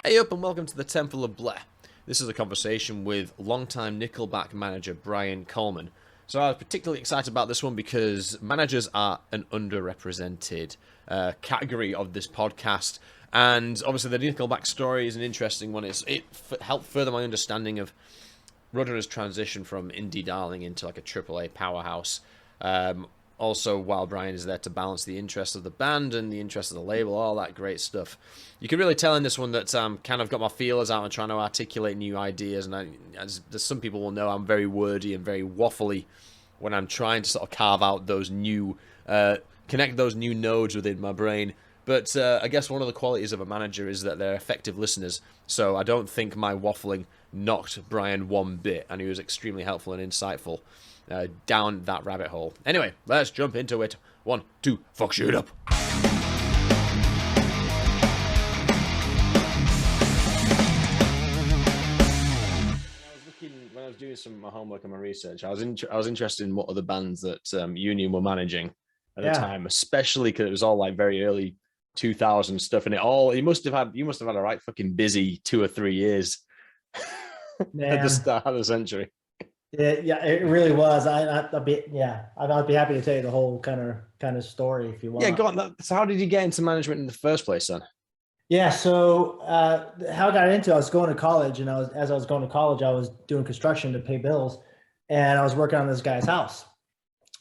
Hey up and welcome to the Temple of Blair. This is a conversation with longtime Nickelback manager Bryan Coleman. So I was particularly excited about this one because managers are an underrepresented category of this podcast. And obviously the Nickelback story is an interesting one. It helped further my understanding of Roadrunner's transition from indie darling into like a AAA powerhouse. Also, while Bryan is there to balance the interests of the band and the interests of the label, all that great stuff. You can really tell in this one that kind of got my feelers out and trying to articulate new ideas. And as some people will know, I'm very wordy and very waffly when I'm trying to sort of carve out those new, connect those new nodes within my brain. But I guess one of the qualities of a manager is that they're effective listeners. So I don't think my waffling knocked Bryan one bit, and he was extremely helpful and insightful down that rabbit hole. Anyway, let's jump into it. 1, 2, fuck shit up. When I was doing some of my homework and my research, I was interested in what other bands that Union were managing at the time, especially because it was all like very early 2000 stuff, and you must have had a right fucking busy 2 or 3 years at the start of the century. It really was. I'd be happy to tell you the whole kind of story if you want. Yeah, go on. So how did you get into management in the first place then? Yeah, so how I got into it, I was going to college, and as I was going to college, I was doing construction to pay bills, and I was working on this guy's house,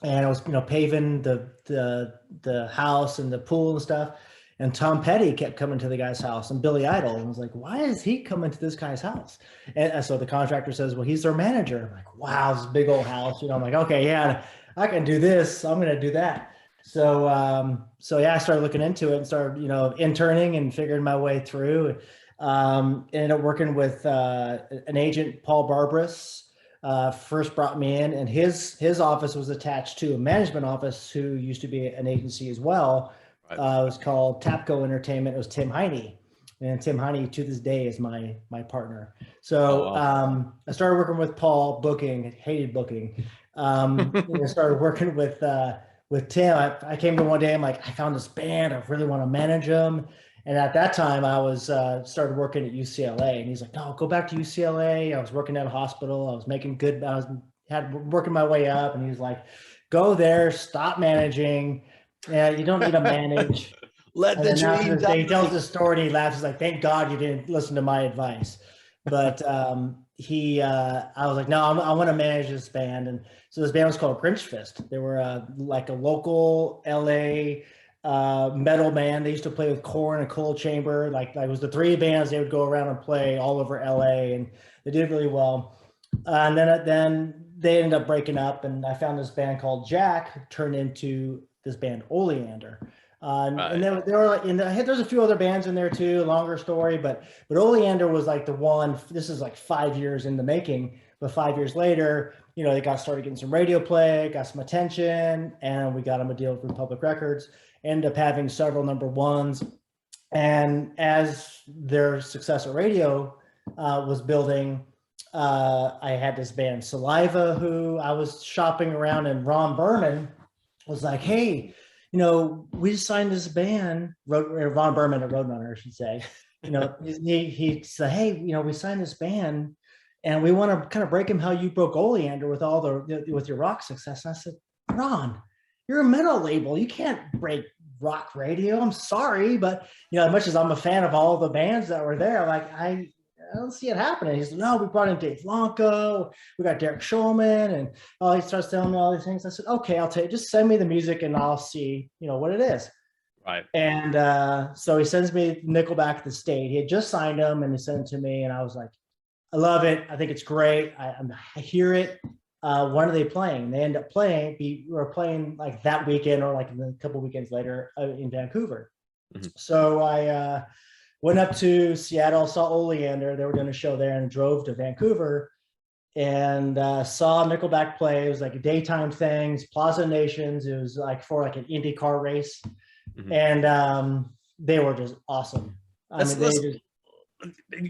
and I was paving the house and the pool and stuff. And Tom Petty kept coming to the guy's house, and Billy Idol. And I was like, why is he coming to this guy's house? And so the contractor says, well, he's their manager. I'm like, wow, this big old house. I'm like, okay, yeah, I can do this. I'm going to do that. So I started looking into it and started, interning and figuring my way through. Ended up working with an agent, Paul Barbras, first brought me in, and his office was attached to a management office who used to be an agency as well. It was called Tapco Entertainment. It was Tim Heine, and Tim Heine to this day is my partner. So I started working with Paul booking, hated booking. I started working with Tim. I came to one day, I'm like, I found this band, I really want to manage them. And at that time I was started working at UCLA, and he's like, no, go back to UCLA. I was working at a hospital. I was making good, working my way up, and he's like, go there, stop managing. Yeah, you don't need to manage. Let the dream die. He tells the story and he laughs. He's like, thank God you didn't listen to my advice. But I was like, no, I want to manage this band. And so this band was called Grinch Fist. They were like a local LA metal band. They used to play with Korn and Cold Chamber. Like it was the 3 bands they would go around and play all over LA, and they did really well. And then they ended up breaking up, and I found this band called Jack turned into this band Oleander. And then they were like, there's a few other bands in there too, longer story, but Oleander was like the one. This is like 5 years in the making, but 5 years later, they started getting some radio play, got some attention, and we got them a deal with Republic Records, ended up having several #1s. And as their success at radio was building, I had this band Saliva, who I was shopping around, and Ron Berman was like, hey, we just signed this band, Ron Berman at Roadrunner, I should say. He said, hey, we signed this band, and we want to kind of break him how you broke Oleander with your rock success. And I said, Ron, you're a metal label. You can't break rock radio. I'm sorry, but as much as I'm a fan of all the bands that were there, like I don't see it happening. He's like, no, we brought in Dave Blanco, we got Derek Shulman, and he starts telling me all these things. I said, okay, I'll take, just send me the music and I'll see, what it is. Right. And so he sends me Nickelback The State. He had just signed them, and he sent it to me, and I was like, I love it. I think it's great. I hear it. When are they playing? They end up playing. We were playing like that weekend, or like a couple weekends later in Vancouver. Mm-hmm. So I went up to Seattle, saw Oleander. They were doing a show there, and drove to Vancouver and saw Nickelback play. It was like a daytime thing, Plaza Nations. It was like for like an Indy car race. Mm-hmm. And they were just awesome.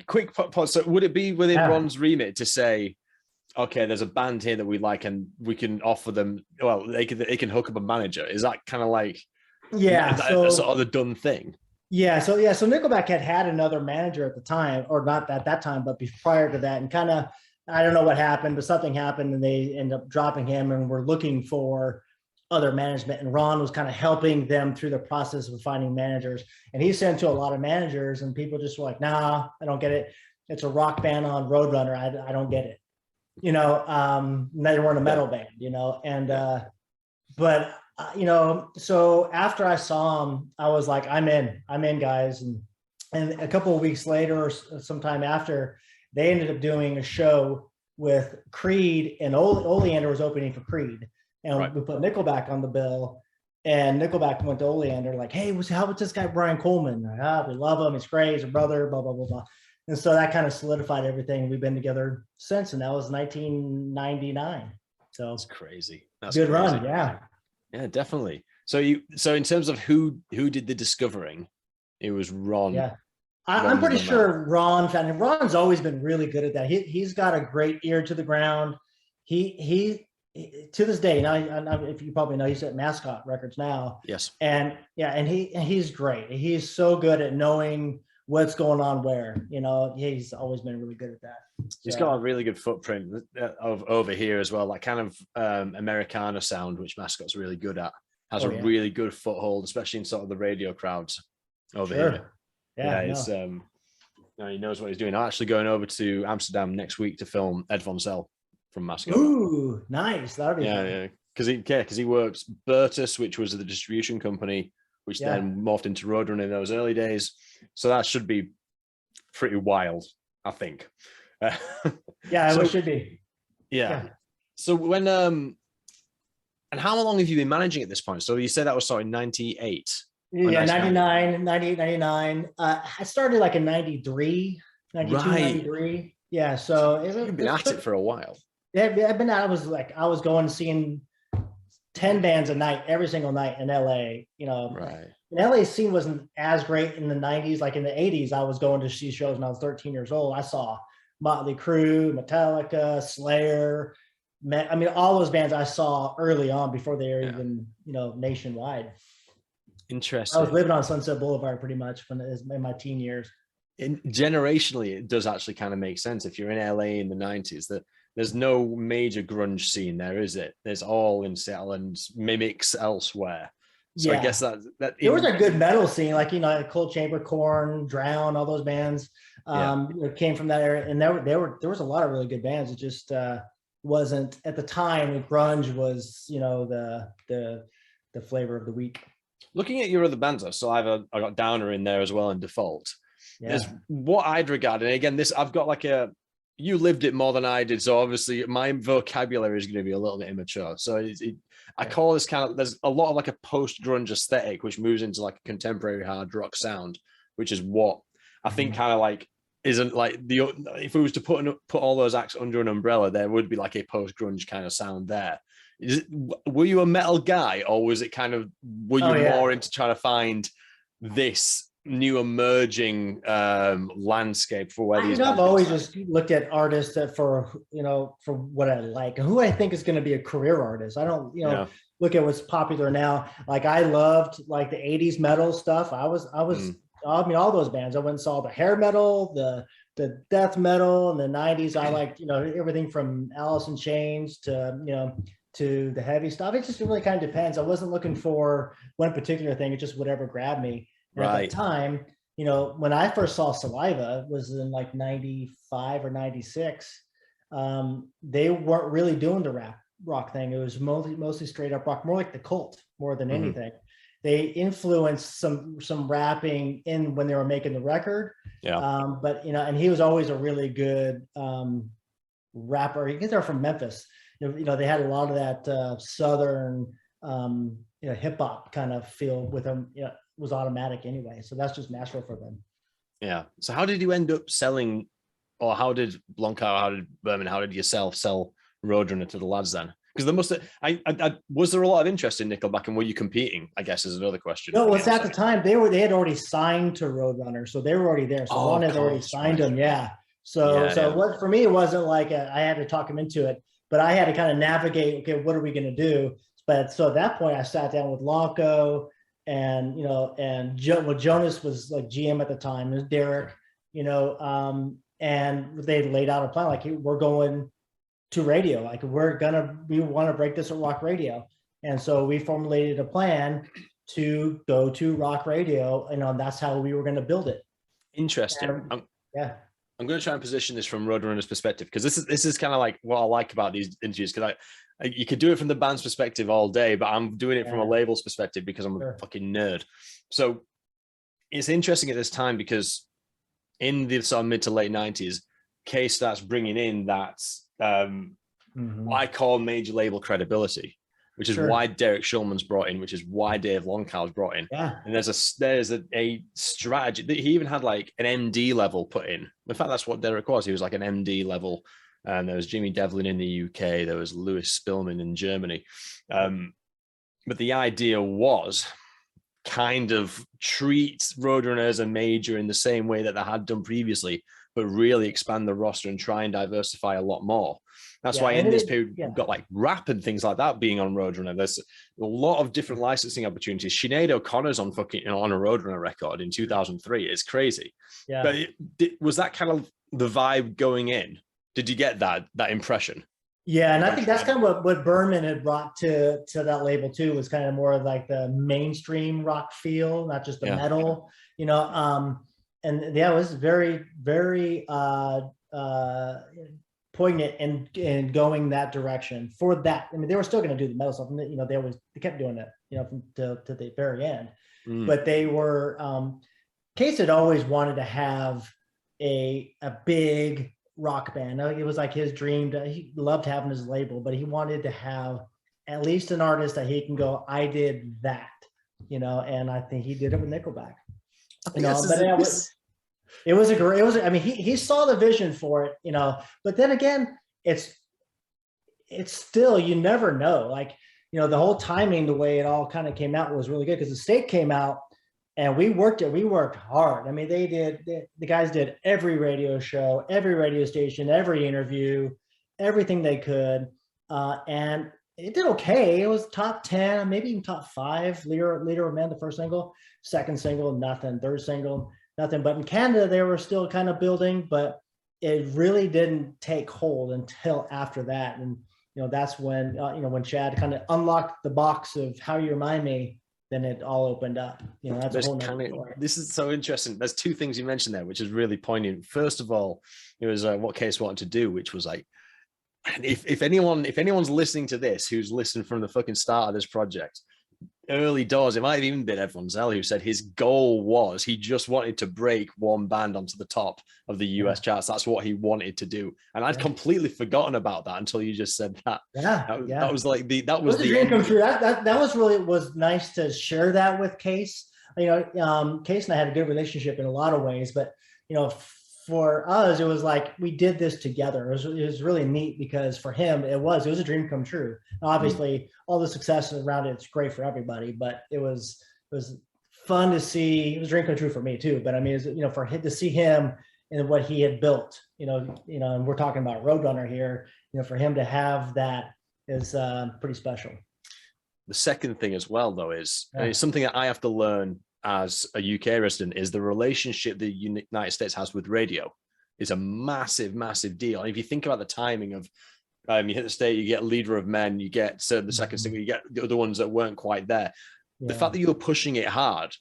Quick pause. So would it be within Ron's remit to say, okay, there's a band here that we like, and we can offer them, well, they can hook up a manager? Is that kind of like a sort of the done thing? So Nickelback had another manager at the time, or not at that time, but prior to that, and kind of, I don't know what happened, but something happened, and they end up dropping him, and we're looking for other management. And Ron was kind of helping them through the process of finding managers. And he sent to a lot of managers, and people just were like, "Nah, I don't get it. It's a rock band on Roadrunner. I don't get it." They weren't a metal band, and but so after I saw him, I was like, I'm in, guys. And a couple of weeks later, or sometime after, they ended up doing a show with Creed, and Oleander was opening for Creed, and Right. we put Nickelback on the bill. And Nickelback went to Oleander like, "Hey, how about this guy Bryan Coleman? We love him. He's great. He's a brother. Blah blah blah blah." And so that kind of solidified everything. We've been together since, and that was 1999. So That's crazy. That's good crazy. run, yeah. Yeah, definitely. So in terms of who did the discovering, it was Ron. Yeah. I'm pretty sure Ron's always been really good at that. He's got a great ear to the ground. He to this day, now, if you probably know, he's at Mascot Records now. Yes. And he's great. He's so good at knowing what's going on where. He's always been really good at that. He's got a really good footprint of over here as well, that kind of Americana sound, which Mascot's really good at. Has a really good foothold, especially in sort of the radio crowds over here. Yeah, it's he knows what he's doing. I'm actually going over to Amsterdam next week to film Ed Von Zell from Mascot. Ooh, nice. That'd be fun. Yeah, because he works Bertus, which was the distribution company, which then morphed into Roadrunner in those early days. So that should be pretty wild, I think. It should be. Yeah. So when and how long have you been managing at this point? So you said that was started in 98. Yeah, 99, 98, 99. I started like in 93, 92, right. 93. Yeah, so you've been at it for a while. Yeah, I've been at it. I was going seeing 10 bands a night, every single night in LA. Right. And LA scene wasn't as great in the 90s. Like in the 80s, I was going to see shows when I was 13 years old. I saw Motley Crue, Metallica, Slayer. All those bands I saw early on before they were even, nationwide. Interesting. I was living on Sunset Boulevard pretty much when it was in my teen years. Generationally, it does actually kind of make sense. If you're in LA in the 90s, that there's no major grunge scene there, is it? There's all in Seattle and mimics elsewhere. So I guess that there was a good metal scene, like Cold Chamber, Korn, Drown, all those bands came from that area, and there was a lot of really good bands. It just wasn't at the time. Grunge was the flavor of the week. Looking at your other bands, so I got Downer in there as well in Default. Yeah. There's what I'd regard, and again, I've got you lived it more than I did, so obviously my vocabulary is going to be a little bit immature. So I call this there's a lot of like a post-grunge aesthetic, which moves into like a contemporary hard rock sound, which is what I think kind of like isn't like if we was to put all those acts under an umbrella, there would be like a post-grunge kind of sound there. Were you a metal guy, or was it were you more into trying to find this new emerging landscape for where these? I've always just looked at artists for what I like and who I think is going to be a career artist. I don't look at what's popular now. Like I loved like the 80s metal stuff. I was all those bands. I went and saw the hair metal, the death metal in the 90s. I liked everything from Alice in Chains to to the heavy stuff. It just really kind of depends. I wasn't looking for one particular thing. It just whatever grabbed me. And at the time, when I first saw Saliva, it was in like 95 or 96. They weren't really doing the rock thing. It was mostly straight up rock, more like the Cult more than anything. They influenced some rapping in when they were making the record. Yeah. But and he was always a really good rapper. You guys are from Memphis. They had a lot of that southern hip hop kind of feel with them. Was automatic anyway, so that's just natural for them. Yeah. So how did you end up selling, or how did Blanca, how did Berman, how did yourself sell Roadrunner to the lads then? Because there must have, was there a lot of interest in Nickelback, and were you competing? I guess is another question. No, well, at the time they had already signed to Roadrunner, so they were already there. So Ron had already signed them. Yeah. So what for me, it wasn't like I had to talk him into it, but I had to kind of navigate. Okay, what are we going to do? But so at that point, I sat down with Lonco and Jonas was like GM at the time. It was Derek, and they laid out a plan like we're going to radio, like we want to break this at rock radio, and so we formulated a plan to go to rock radio, and that's how we were going to build it. Interesting. Yeah. I'm going to try and position this from Roadrunner's perspective, because this is kind of like what I like about these interviews, because you could do it from the band's perspective all day, but I'm doing it from a label's perspective because I'm a fucking nerd. So it's interesting at this time because in the sort of mid to late 90s, Kay starts bringing in that what I call major label credibility, which is why Derek Shulman's brought in, which is why Dave Longcow's brought in. Yeah. And there's a strategy that he even had like an MD level put in. In fact, that's what Derek was. He was like an MD level. And there was Jimmy Devlin in the UK. There was Louis Spillman in Germany. But the idea was kind of treat Roadrunner as a major in the same way that they had done previously, but really expand the roster and try and diversify a lot more. That's why in this period, you've got like rap and things like that being on Roadrunner. There's a lot of different licensing opportunities. Sinead O'Connor's on a Roadrunner record in 2003. It's crazy. Yeah. But was that kind of the vibe going in? Did you get that impression? Yeah, and I think that's kind of what Berman had brought to that label too, was kind of more of like the mainstream rock feel, not just the metal, and it was very, very poignant and going that direction for that. I mean, they were still going to do the metal stuff, and they kept doing it, from to the very end. But they were Case had always wanted to have a big rock band. It was like his dream. He loved having his label, but he wanted to have at least an artist that he can go, I did that, and I think he did it with Nickelback. He saw the vision for it, but then again, it's still, you never know. Like, the whole timing, the way it all kind of came out was really good, because the State came out and we worked hard. I mean, the guys did every radio show, every radio station, every interview, everything they could. And it did okay. It was top 10, maybe even top 5. Leader of Men, the first single. Second single, nothing. Third single, nothing. But in Canada, they were still kind of building, but it really didn't take hold until after that. And, that's when, when Chad kind of unlocked the box of How You Remind Me, then it all opened up. That's a whole nother story. This is so interesting. There's 2 things you mentioned there, which is really poignant. First of all, it was what Case wanted to do, which was like, if anyone's listening to this, who's listened from the fucking start of this project, early doors, it might have even been Evan Zell who said his goal was he just wanted to break one band onto the top of the US charts. That's what he wanted to do. And I'd completely forgotten about that until you just said that. That was like the dream come true. That was nice to share that with Case. Case and I had a good relationship in a lot of ways, but for us, it was like we did this together. It was really neat, because for him, it was a dream come true. Obviously, all the success around it's great for everybody, but it was fun to see. It was a dream come true for me too. But I mean, for him to see him and what he had built, and we're talking about Roadrunner here. For him to have that is pretty special. The second thing as well, though, is it's something that I have to learn as a UK resident, is the relationship the United States has with radio is a massive, massive deal. And if you think about the timing of, you hit the state, you get Leader of Men, you get the second single, you get the other ones that weren't quite there. The fact that you were pushing it hard,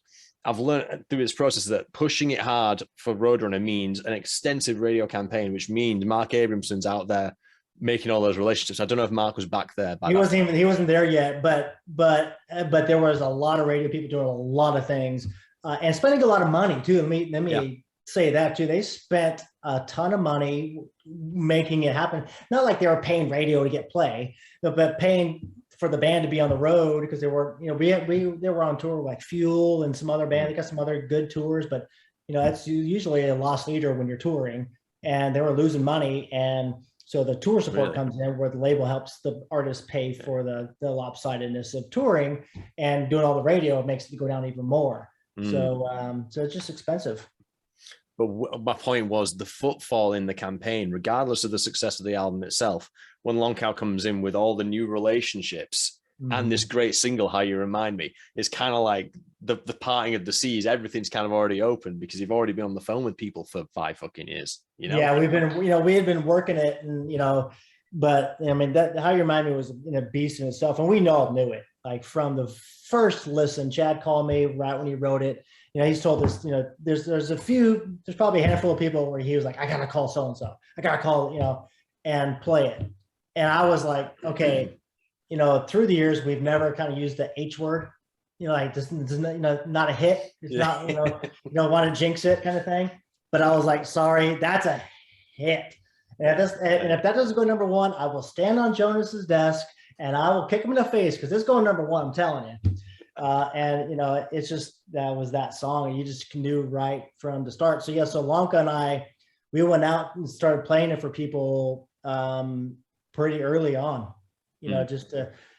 I've learned through this process that pushing it hard for Roadrunner means an extensive radio campaign, which means Mark Abramson's out there making all those relationships. I don't know if Mark was back there. He wasn't there yet, but there was a lot of radio people doing a lot of things and spending a lot of money too. Let me say that too. They spent a ton of money making it happen. Not like they were paying radio to get play, but paying for the band to be on the road, because they were, they were on tour with like Fuel and some other band. They got some other good tours, but that's usually a lost leader when you're touring, and they were losing money. And so the tour support comes in, where the label helps the artist pay for the lopsidedness of touring, and doing all the radio, it makes it go down even more. So it's just expensive. But my point was the footfall in the campaign, regardless of the success of the album itself, when Longcow comes in with all the new relationships and this great single, How You Remind Me, is kind of like the parting of the seas, everything's kind of already open because you've already been on the phone with people for 5 fucking years, you know? Yeah, we've been, we had been working it, and but I mean, that How You Remind Me was a beast in itself, and we all knew it. Like from the first listen, Chad called me right when he wrote it. He's told us, there's probably a handful of people where he was like, I gotta call so and so, I gotta call, and play it. And I was like, okay, through the years we've never kind of used the H word, like this is not a hit. It's not, you don't want to jinx it kind of thing. But I was like, sorry, that's a hit. And if that doesn't go number one, I will stand on Jonas's desk and I will kick him in the face because it's going number one. I'm telling you. It's just that was that song, and you just knew right from the start. So so Lanka and I, we went out and started playing it for people pretty early on. Just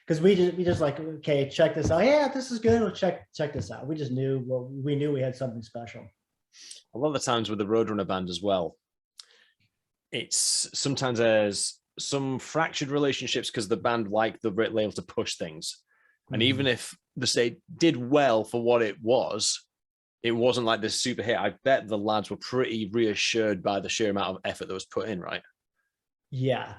because we just like, okay, check this out. Yeah, this is good. We'll check this out. We just knew we had something special. A lot of the times with the Roadrunner band as well, it's sometimes there's some fractured relationships because the band like the label to push things. And even if the state did well for what it wasn't like this super hit. I bet the lads were pretty reassured by the sheer amount of effort that was put in, right? Yeah.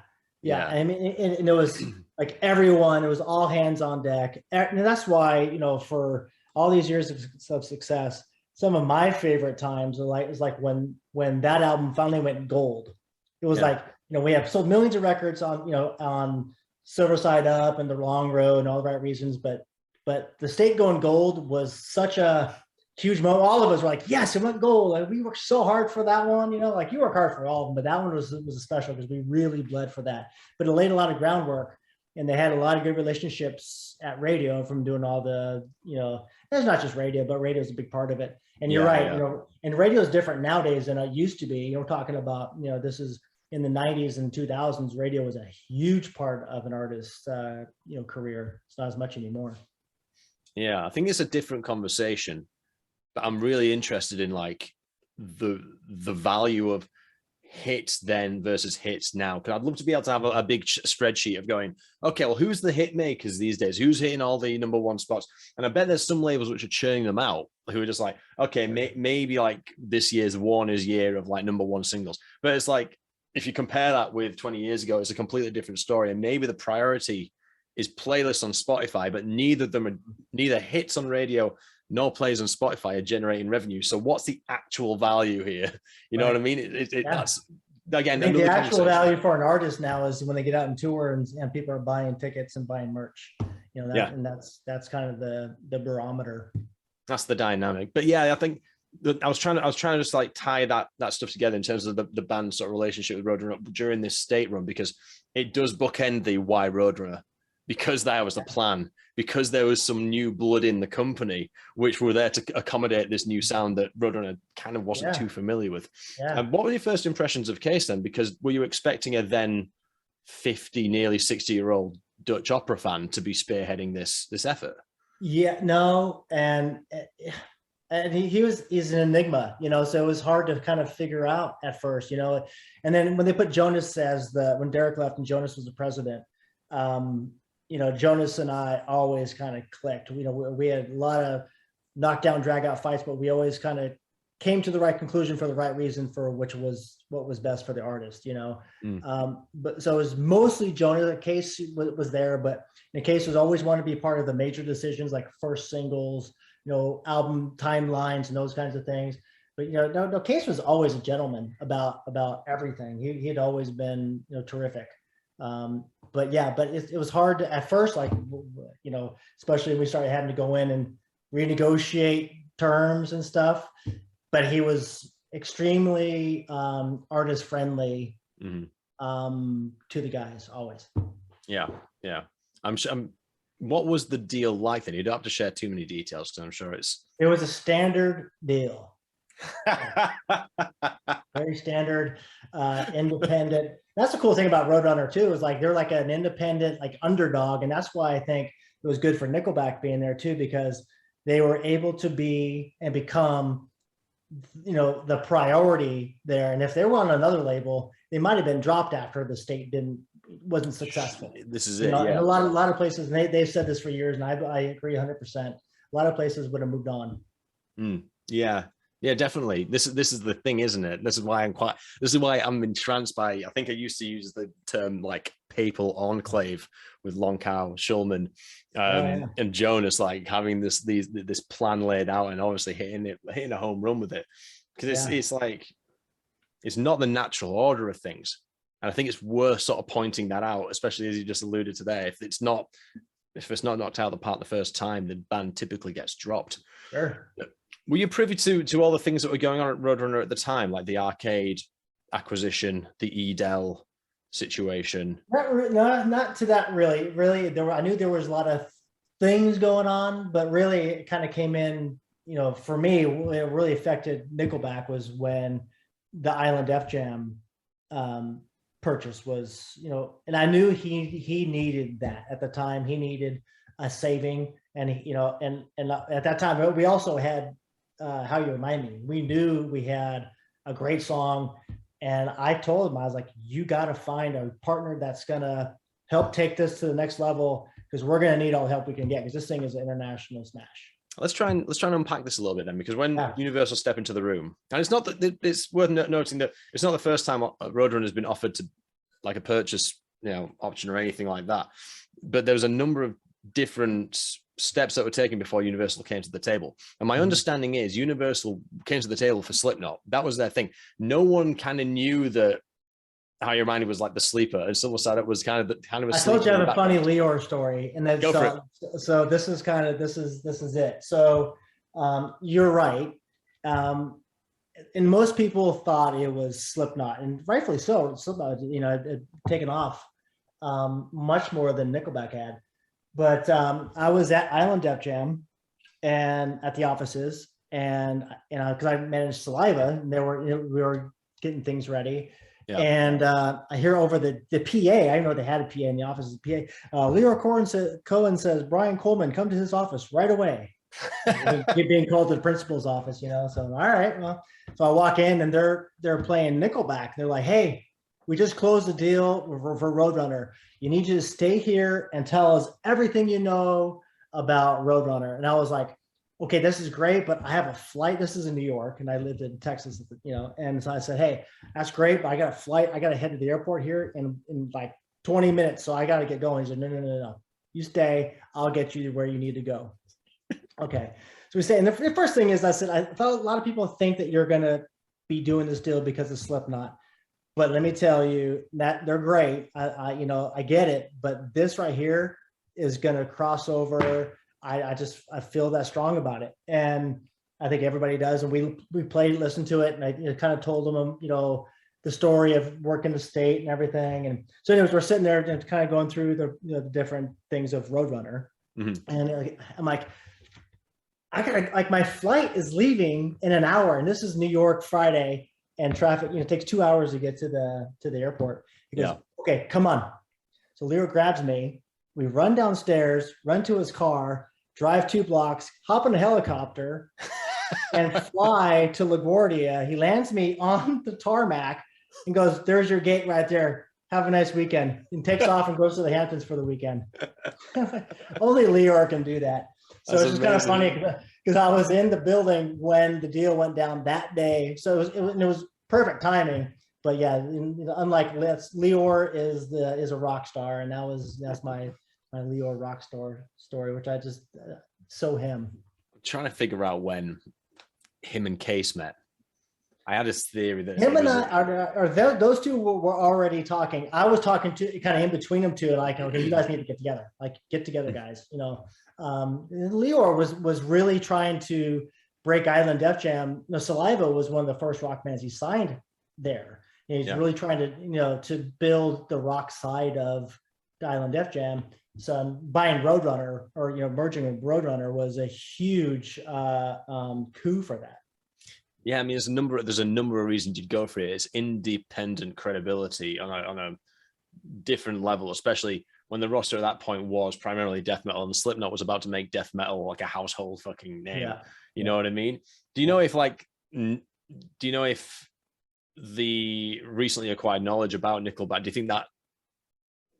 I mean, and it was like everyone, it was all hands on deck. And that's why, for all these years of success, some of my favorite times is like when that album finally went gold. It was like, we have sold millions of records on Silver Side Up and The Long Road and All the Right Reasons, but the state going gold was such a huge moment. All of us were like, yes, it went gold. Like, we worked so hard for that one, like you work hard for all of them, but that one was a special because we really bled for that. But it laid a lot of groundwork, and they had a lot of good relationships at radio from doing all the, it's not just radio, but radio is a big part of it. And you're right, and radio is different nowadays than it used to be. You're talking about, this is in the 90s and 2000s, radio was a huge part of an artist's, career. It's not as much anymore. Yeah, I think it's a different conversation, but I'm really interested in like the value of hits then versus hits now. Because I'd love to be able to have a big spreadsheet of going, okay, well, who's the hit makers these days? Who's hitting all the number one spots? And I bet there's some labels which are churning them out who are just like, okay, maybe like this year's Warner's year of like number one singles. But it's like, if you compare that with 20 years ago, it's a completely different story. And maybe the priority is playlists on Spotify, but neither hits on radio nor plays on Spotify are generating revenue. So what's the actual value here? You know what I mean? That's, again, I think the actual value for an artist now is when they get out and tour and people are buying tickets and buying merch. And that's kind of the barometer. That's the dynamic. But yeah, I think I was trying to just like tie that stuff together in terms of the band's sort of relationship with Roadrunner during this state run, because it does bookend the why Roadrunner, because that was the plan, because there was some new blood in the company, which were there to accommodate this new sound that Roadrunner kind of wasn't too familiar with. Yeah. And what were your first impressions of Case then? Because were you expecting a then 50, nearly 60-year-old Dutch opera fan to be spearheading this effort? Yeah, no. And he's an enigma, so it was hard to kind of figure out at first, and then when they put Jonas when Derek left and Jonas was the president, Jonas and I always kind of clicked. We had a lot of knockdown, drag out fights, but we always kind of came to the right conclusion for the right reason, for which was what was best for the artist, but so it was mostly Jonas. The Case was there, but the Case was always wanted to be part of the major decisions, like first singles, album timelines and those kinds of things. But no, Case was always a gentleman about everything. He had always been terrific. But it was hard to, at first, like especially when we started having to go in and renegotiate terms and stuff. But he was extremely artist friendly to the guys always. Yeah. What was the deal like then? You don't have to share too many details, so I'm sure it was a standard deal. Very standard, independent. That's the cool thing about Roadrunner too, is like they're like an independent, like underdog, and that's why I think it was good for Nickelback being there too, because they were able to be and become the priority there. And if they were on another label, they might have been dropped after the state wasn't successful. This is it. In a lot of places, and they've said this for years, and I agree 100%. a lot of places would have moved on. Yeah. Yeah, definitely. This is the thing, isn't it? This is why I'm entranced by, I think I used to use the term like papal enclave with Longcow, Shulman, and Jonas, like having this plan laid out and obviously hitting a home run with it. Because it's like it's not the natural order of things. And I think it's worth sort of pointing that out, especially as you just alluded to there. If it's not knocked out of the park the first time, the band typically gets dropped. Sure. Were you privy to all the things that were going on at Roadrunner at the time, like the arcade acquisition, the Edel situation? Not to that really. Really, I knew there was a lot of things going on, but really it kind of came in, for me, it really affected Nickelback was when the Island Def Jam purchase was, and I knew he needed that at the time. He needed a saving, and and at that time we also had How You Remind Me. We knew we had a great song, and I told him, I was like, you got to find a partner that's gonna help take this to the next level, because we're gonna need all the help we can get, because this thing is an international smash. Let's try and unpack this a little bit then, because when Universal step into the room, and it's not that it's worth noting that it's not the first time Roadrunner has been offered to like a purchase, option or anything like that, but there was a number of different steps that were taken before Universal came to the table. And my understanding is Universal came to the table for Slipknot. That was their thing. No one kind of knew that How You Remind Me was like the sleeper, and Silver Side Up was kind of a I told you I have a funny Leor story, and then so this is it. So you're right. And most people thought it was Slipknot, and rightfully so. Slipknot, had taken off much more than Nickelback had. But I was at Island Def Jam and at the offices, and because I managed Saliva, and we were getting things ready. Yeah. And I hear over the PA. I didn't know they had a PA in the office. The PA, Leor Cohen says, Bryan Coleman, come to his office right away. Being called to the principal's office, So all right, well, so I walk in and they're playing Nickelback. They're like, hey, we just closed the deal for Roadrunner. You need to stay here and tell us everything you know about Roadrunner. And I was like, okay, this is great, but I have a flight. This is in New York, and I lived in Texas, And so I said, hey, that's great, but I got a flight. I got to head to the airport here in like 20 minutes, so I got to get going. He said, no. You stay. I'll get you to where you need to go. Okay. So we say, and the first thing is, I said, I thought a lot of people think that you're going to be doing this deal because of Slipknot. But let me tell you that they're great. I get it, but this right here is going to cross over. I feel that strong about it, and I think everybody does. And we listened to it, and I kind of told them, the story of working the state and everything. And so, anyways, we're sitting there and kind of going through the different things of Roadrunner, and I'm like, I gotta, like, my flight is leaving in an hour, and this is New York Friday. And traffic, it takes 2 hours to get to the airport. He goes, okay, come on. So Leo grabs me. We run downstairs, run to his car, drive 2 blocks, hop in a helicopter, and fly to LaGuardia. He lands me on the tarmac and goes, there's your gate right there. Have a nice weekend. And takes off and goes to the Hamptons for the weekend. Only Leor can do that. So it's just kind of funny because I was in the building when the deal went down that day. So it was perfect timing. But yeah, unlike Leor is a rock star, and that's my Leor rock star story, which I just so him. I'm trying to figure out when him and Case met. I had this theory that him and those two were already talking. I was talking to kind of in between them two, like, okay, you guys need to get together. Like, get together, guys. Leor was really trying to break Island Def Jam. Saliva was one of the first rock bands he signed there. And he's really trying to build the rock side of Island Def Jam. So buying Roadrunner or merging with Roadrunner was a huge coup for that. Yeah, I mean, there's a number of reasons you'd go for it. It's independent credibility on a different level, especially when the roster at that point was primarily death metal, and Slipknot was about to make death metal like a household fucking name. Yeah. You know what I mean? Do you know if the recently acquired knowledge about Nickelback, do you think that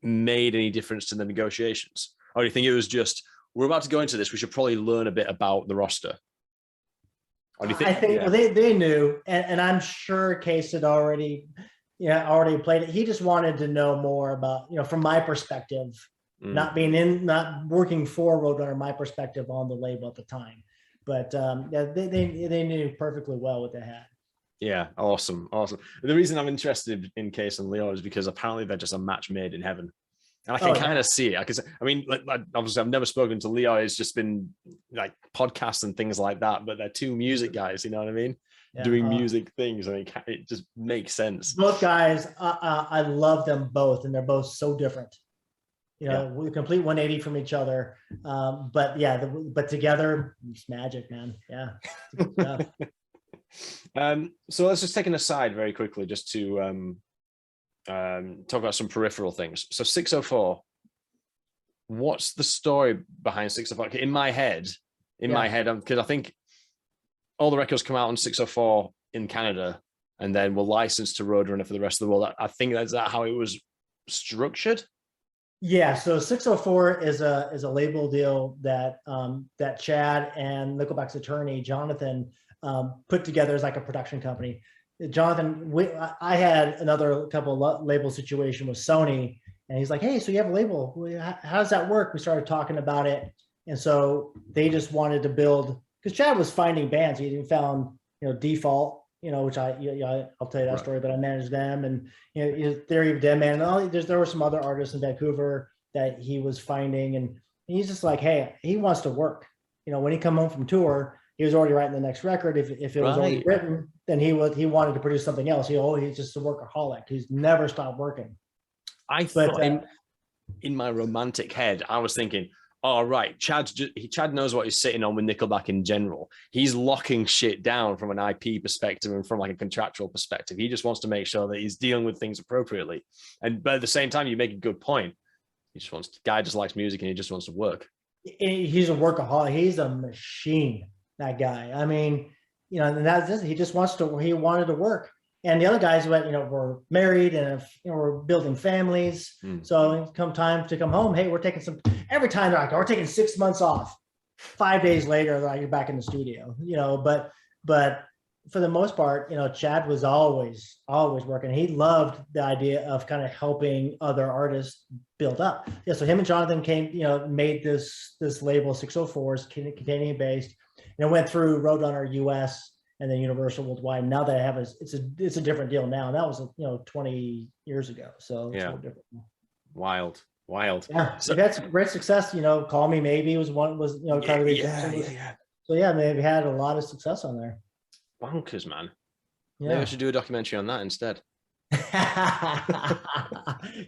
made any difference to the negotiations? Or do you think it was just, we're about to go into this. We should probably learn a bit about the roster. What do you think? I think well, they knew, and I'm sure Case had already played it. He just wanted to know more about, from my perspective, not working for Roadrunner, my perspective on the label at the time. But they knew perfectly well what they had. Yeah, awesome. The reason I'm interested in Case and Leo is because apparently they're just a match made in heaven. And I can kind of see it. I mean, obviously, I've never spoken to Leo. It's just been like podcasts and things like that. But they're two music guys, you know what I mean? Yeah, doing music things. I mean, it just makes sense. Both guys, I love them both, and they're both so different. We complete 180 from each other. But together, it's magic, man. Yeah. So let's just take an aside very quickly, just to talk about some peripheral things. So 604, what's the story behind 604? In my head, because I think all the records come out on 604 in Canada and then were licensed to Roadrunner for the rest of the world. I think that's how it was structured. Yeah, so 604 is a label deal that Chad and Nickelback's attorney Jonathan put together as like a production company. Jonathan, I had another couple of label situation with Sony, and he's like, "Hey, so you have a label? How does that work?" We started talking about it, and so they just wanted to build, because Chad was finding bands. He found Default, which I'll tell you that story, but I managed them, and Theory of Dead Man, and there were some other artists in Vancouver that he was finding, and he's just like, hey, he wants to work. When he come home from tour, he was already writing the next record. If it was already written, then he wanted to produce something else. He's just a workaholic. He's never stopped working. I thought in my romantic head, I was thinking, all right, Chad knows what he's sitting on with Nickelback in general. He's locking shit down from an IP perspective and from like a contractual perspective. He just wants to make sure that he's dealing with things appropriately. But at the same time, you make a good point. Guy just likes music and he just wants to work. He's a workaholic. He's a machine, that guy. I mean, and that's it. He wanted to work. And the other guys were married and were building families. So time to come home, hey, every time they're like, we're taking 6 months off. 5 days later, they're like, you're back in the studio, but for the most part, Chad was always working. He loved the idea of kind of helping other artists build up. Yeah. So him and Jonathan made this label 604s, Canadian based, and it went through Roadrunner US and then Universal Worldwide. Now that I have it's a different deal now. And that was 20 years ago. So it's a little different. Wild. Yeah. So they've had some great success. Call Me Maybe was one. Kind of yeah. So yeah, they've had a lot of success on there. Bonkers, man. Yeah. Maybe I should do a documentary on that instead.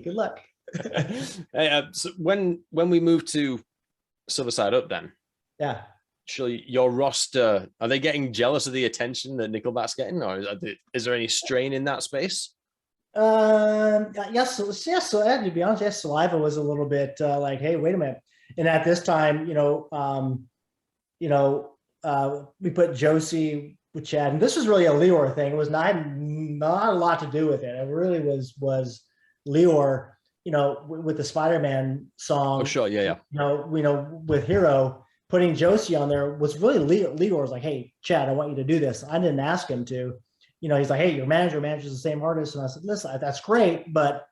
Good luck. Hey, so when we move to Silver Side Up, then actually, your roster, are they getting jealous of the attention that Nickelback's getting, or is there any strain in that space? Yes. So to be honest, Saliva was a little bit like, hey, wait a minute. And at this time, we put Josie with Chad, and this was really a Leor thing. It was not a lot to do with it. It really was Leor, with the Spider-Man song. Oh, sure, yeah. With Hero, putting Josie on there was really Leor was like, hey, Chad, I want you to do this. I didn't ask him to. He's like, hey, your manager manages the same artist, and I said, listen, that's great, but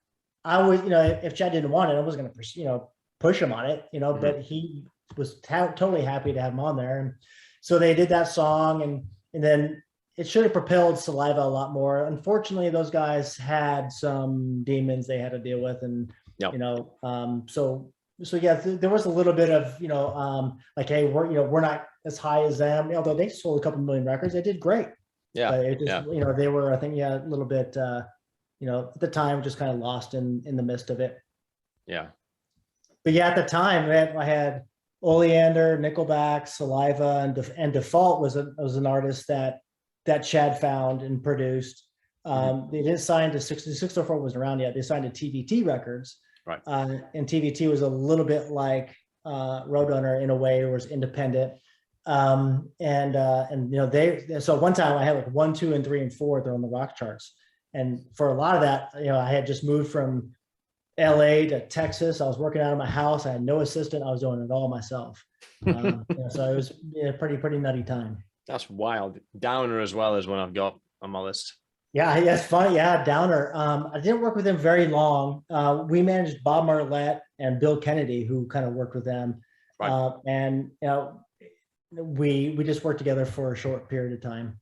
I would, if Chad didn't want it, I wasn't going to, push him on it, But he was totally happy to have him on there, and so they did that song, and then it should have propelled Saliva a lot more. Unfortunately, those guys had some demons they had to deal with, and so yeah, there was a little bit of like, hey, we're not as high as them, although they sold a couple million records. They did great. Yeah, but it just, they were, I think, a little bit, at the time, just kind of lost in the midst of it. Yeah. But yeah, at the time, I had Oleander, Nickelback, Saliva, and Default was an artist that Chad found and produced. They didn't sign to 604 wasn't around yet. They signed to TVT Records. Right. And TVT was a little bit like Roadrunner in a way. It was independent. So one time I had like 1, 2, and 3, and 4 there on the rock charts. And for a lot of that, I had just moved from LA to Texas. I was working out of my house. I had no assistant. I was doing it all myself. So it was pretty nutty time. That's wild. Downer as well is one I've got on my list. Yeah, it's funny. Yeah, Downer. I didn't work with him very long. We managed Bob Marlette and Bill Kennedy, who kind of worked with them. Right. And we just worked together for a short period of time.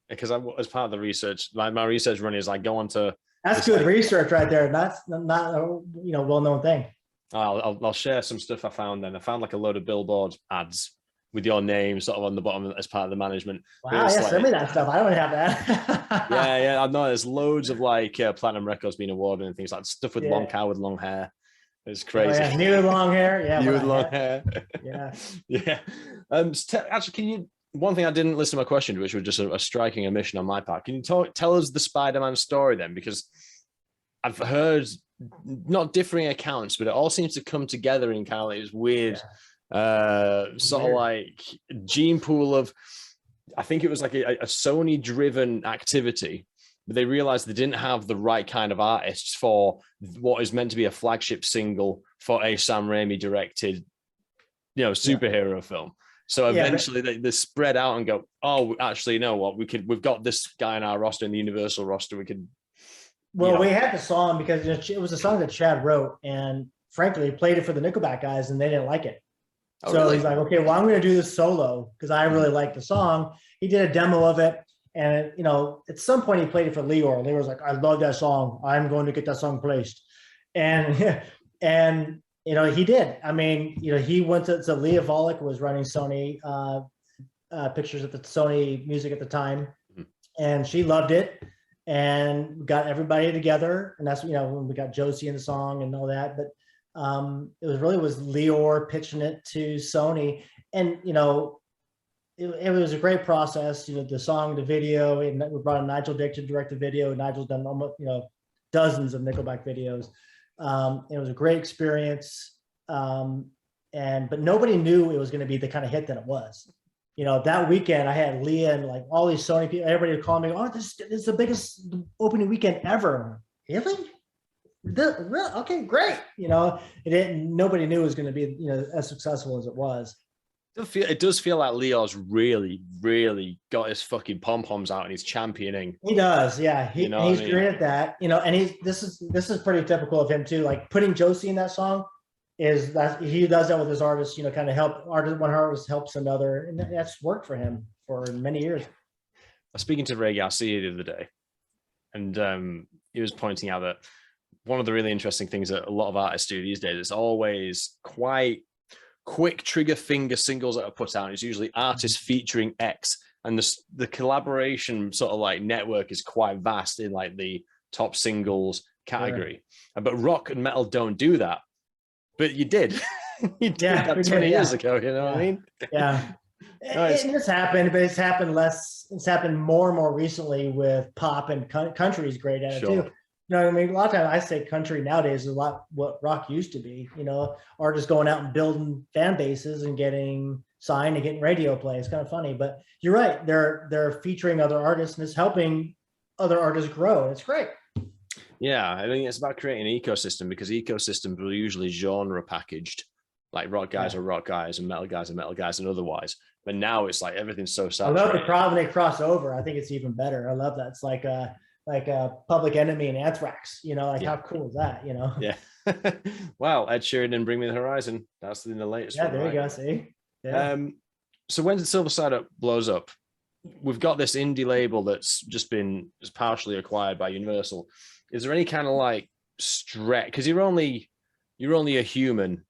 Because as part of the research, my research run is I go on to. That's good research right there. That's not a well-known thing. I'll share some stuff I found. Then I found like a load of billboard ads with your name sort of on the bottom as part of the management. Wow, yeah, send me that stuff. I don't have that. yeah, I know. There's loads of like platinum records being awarded and things like stuff with long cow with long hair. It's crazy. Oh, yeah. Me with long hair. Yeah. You with long hair. Yeah. Yeah. Actually, can you? One thing I didn't listen to my question, which was just a striking omission on my part. Can you tell us the Spider-Man story then? Because I've heard not differing accounts, but it all seems to come together in kind of like this weird, sort of like gene pool of. I think it was like a Sony-driven activity, but they realized they didn't have the right kind of artists for what is meant to be a flagship single for a Sam Raimi directed, superhero film. So eventually they spread out and go, oh, actually, you know what? We've got this guy in our roster, in the Universal roster. We could. Well, we had the song because it was a song that Chad wrote, and frankly, played it for the Nickelback guys, and they didn't like it. Oh, so really? He's like, okay, well, I'm going to do this solo because I really like the song. He did a demo of it, and at some point he played it for Leor. Leor's like, I love that song. I'm going to get that song placed, and he did. I mean, he went to Leah Volek was running Sony pictures at the Sony Music at the time, and she loved it and got everybody together. And that's, when we got Josie in the song and all that. But it was Leor pitching it to Sony. And, it was a great process, the song, the video, and we brought in Nigel Dick to direct the video. Nigel's done almost, dozens of Nickelback videos. It was a great experience. But nobody knew it was going to be the kind of hit that it was. That weekend I had Leah and like all these Sony people, everybody would call me, oh, this is the biggest opening weekend ever. Really? Okay, great. Nobody knew it was going to be, as successful as it was. It does feel like Leo's really, really got his fucking pom-poms out and he's championing. He does, yeah. He's great at that. And this is pretty typical of him too. Like putting Josie in that song is that he does that with his artists, kind of help one artist helps another. And that's worked for him for many years. I was speaking to Ray Garcia the other day, and he was pointing out that one of the really interesting things that a lot of artists do these days is always quite quick trigger finger singles that are put out. It's usually artists featuring X, and the collaboration sort of like network is quite vast in like the top singles category. Yeah. But rock and metal don't do that. But you did. You did that 20 years ago, what I mean? Yeah. It's happened, but it's happened less. It's happened more and more recently with pop, and country is great at it too. You know what I mean? A lot of times I say country nowadays is a lot what rock used to be, artists going out and building fan bases and getting signed and getting radio play. It's kind of funny, but you're right. They're featuring other artists and it's helping other artists grow. It's great. Yeah, I think it's about creating an ecosystem, because ecosystems are usually genre packaged. Like rock guys are rock guys and metal guys are metal guys and otherwise. But now it's like everything's so saturated. I love the problem they cross over. I think it's even better. I love that. It's like a Public Enemy and Anthrax, how cool is that, Yeah. Wow, Ed Sheeran and Bring Me the Horizon. That's in the latest one. Yeah, there you go, see? Yeah. So when Silver Side Up blows up, we've got this indie label that's just been partially acquired by Universal. Is there any kind of like stretch? Because you're only a human,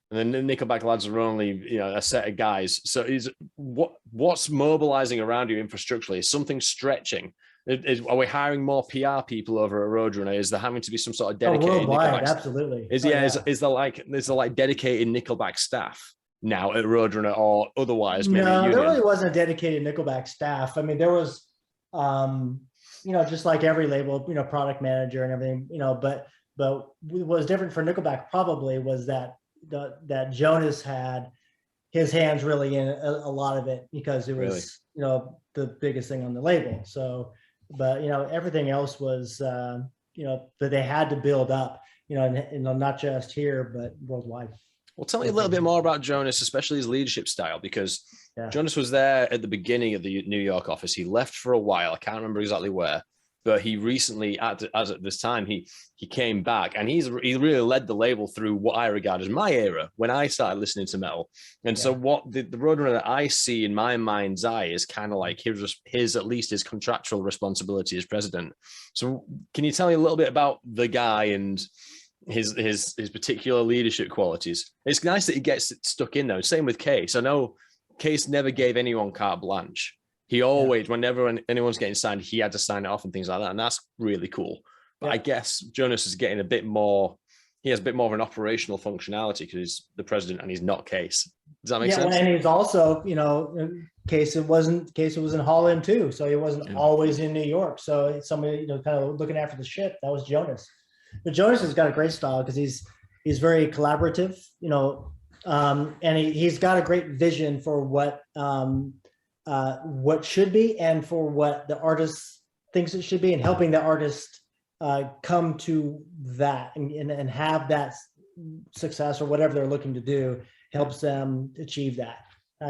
and then the Nickelback lads are only a set of guys. So what's mobilizing around you infrastructurally? Is something stretching? Are we hiring more PR people over at Roadrunner? Is there having to be some sort of dedicated worldwide? Absolutely. Is there like dedicated Nickelback staff now at Roadrunner or otherwise? Maybe no, there really wasn't a dedicated Nickelback staff. I mean, there was, just like every label, product manager and everything, but what was different for Nickelback probably was that Jonas had his hands really in a lot of it because it was, the biggest thing on the label. So, but everything else was, that they had to build up. not just here, but worldwide. Well, tell me a little bit more about Jonas, especially his leadership style, because Jonas was there at the beginning of the New York office. He left for a while. I can't remember exactly where, but he recently, as at this time, he came back, and he really led the label through what I regard as my era when I started listening to metal. And so what the Roadrunner that I see in my mind's eye is kind of like his at least his contractual responsibility as president. So can you tell me a little bit about the guy and his particular leadership qualities? It's nice that he gets stuck in though. Same with Case. I know Case never gave anyone carte blanche. He always, whenever anyone's getting signed, he had to sign it off and things like that. And that's really cool. But I guess Jonas is getting a bit more, he has a bit more of an operational functionality because he's the president and he's not Case. Does that make sense? And he's also, Case was in Holland too. So he wasn't always in New York. So somebody, kind of looking after the ship, that was Jonas. But Jonas has got a great style because he's very collaborative, and he's got a great vision for what should be and for what the artist thinks it should be, and helping the artist come to that and have that success or whatever they're looking to do, helps them achieve that.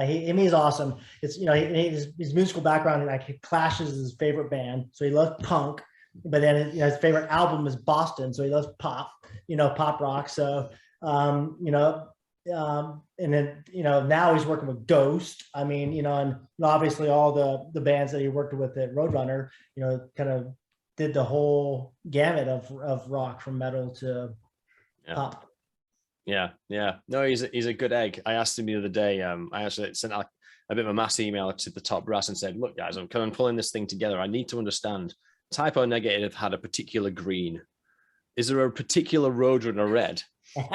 He's awesome. It's his musical background, like Clash is his favorite band, so he loves punk. But then his favorite album is Boston, so he loves pop, pop rock. So and then now he's working with Ghost. I mean, and obviously all the bands that he worked with at Roadrunner, kind of did the whole gamut of rock, from metal to pop. Yeah. No, he's a good egg. I asked him the other day. I actually sent out a bit of a mass email to the top brass and said, "Look, guys, I'm kind of pulling this thing together. I need to understand. Typo Negative had a particular green. Is there a particular Roadrunner red?"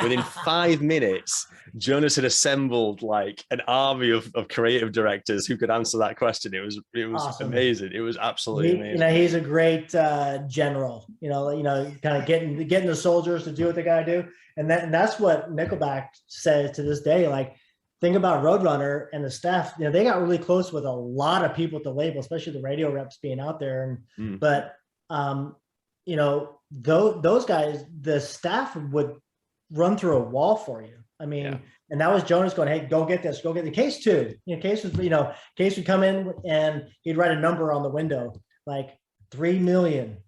Within 5 minutes, Jonas had assembled like an army of creative directors who could answer that question. It was awesome. Amazing. It was absolutely amazing. He's a great general. Kind of getting the soldiers to do what they got to do, and that's what Nickelback says to this day. Like, think about Roadrunner and the staff. They got really close with a lot of people at the label, especially the radio reps being out there. But those guys, the staff would run through a wall for you. I mean, and that was Jonas going, "Hey, go get this, go get the Case too." Case was, Case would come in and he'd write a number on the window, like 3 million.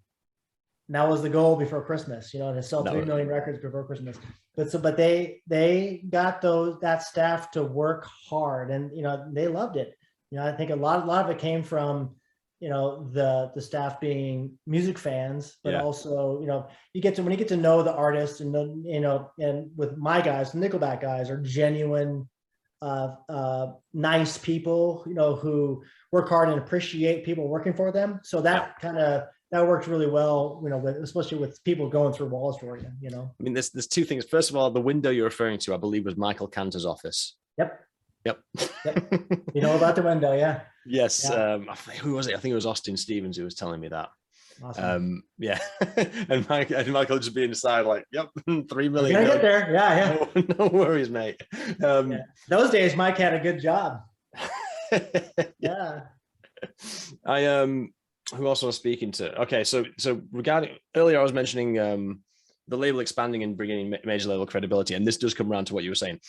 And that was the goal before Christmas, to sell 3 million records before Christmas. But they got that staff to work hard, and they loved it. I think a lot of it came from the staff being music fans, but also when you get to know the artist, and and with my guys, the Nickelback guys are genuine, nice people, who work hard and appreciate people working for them. So that that works really well, especially with people going through walls for you. I mean, there's two things. First of all, the window you're referring to, I believe, was Michael Cantor's office. Yep. You know about the window, yeah. Yes. Yeah. Who was it? I think it was Austin Stevens who was telling me that. Awesome. And Michael just being inside like, "Yep, 3 million." We're gonna get there. Yeah. No worries, mate. Those days, Mike had a good job. Yeah. Who else was I speaking to? Okay, so regarding earlier, I was mentioning the label expanding and bringing in major level credibility, and this does come around to what you were saying.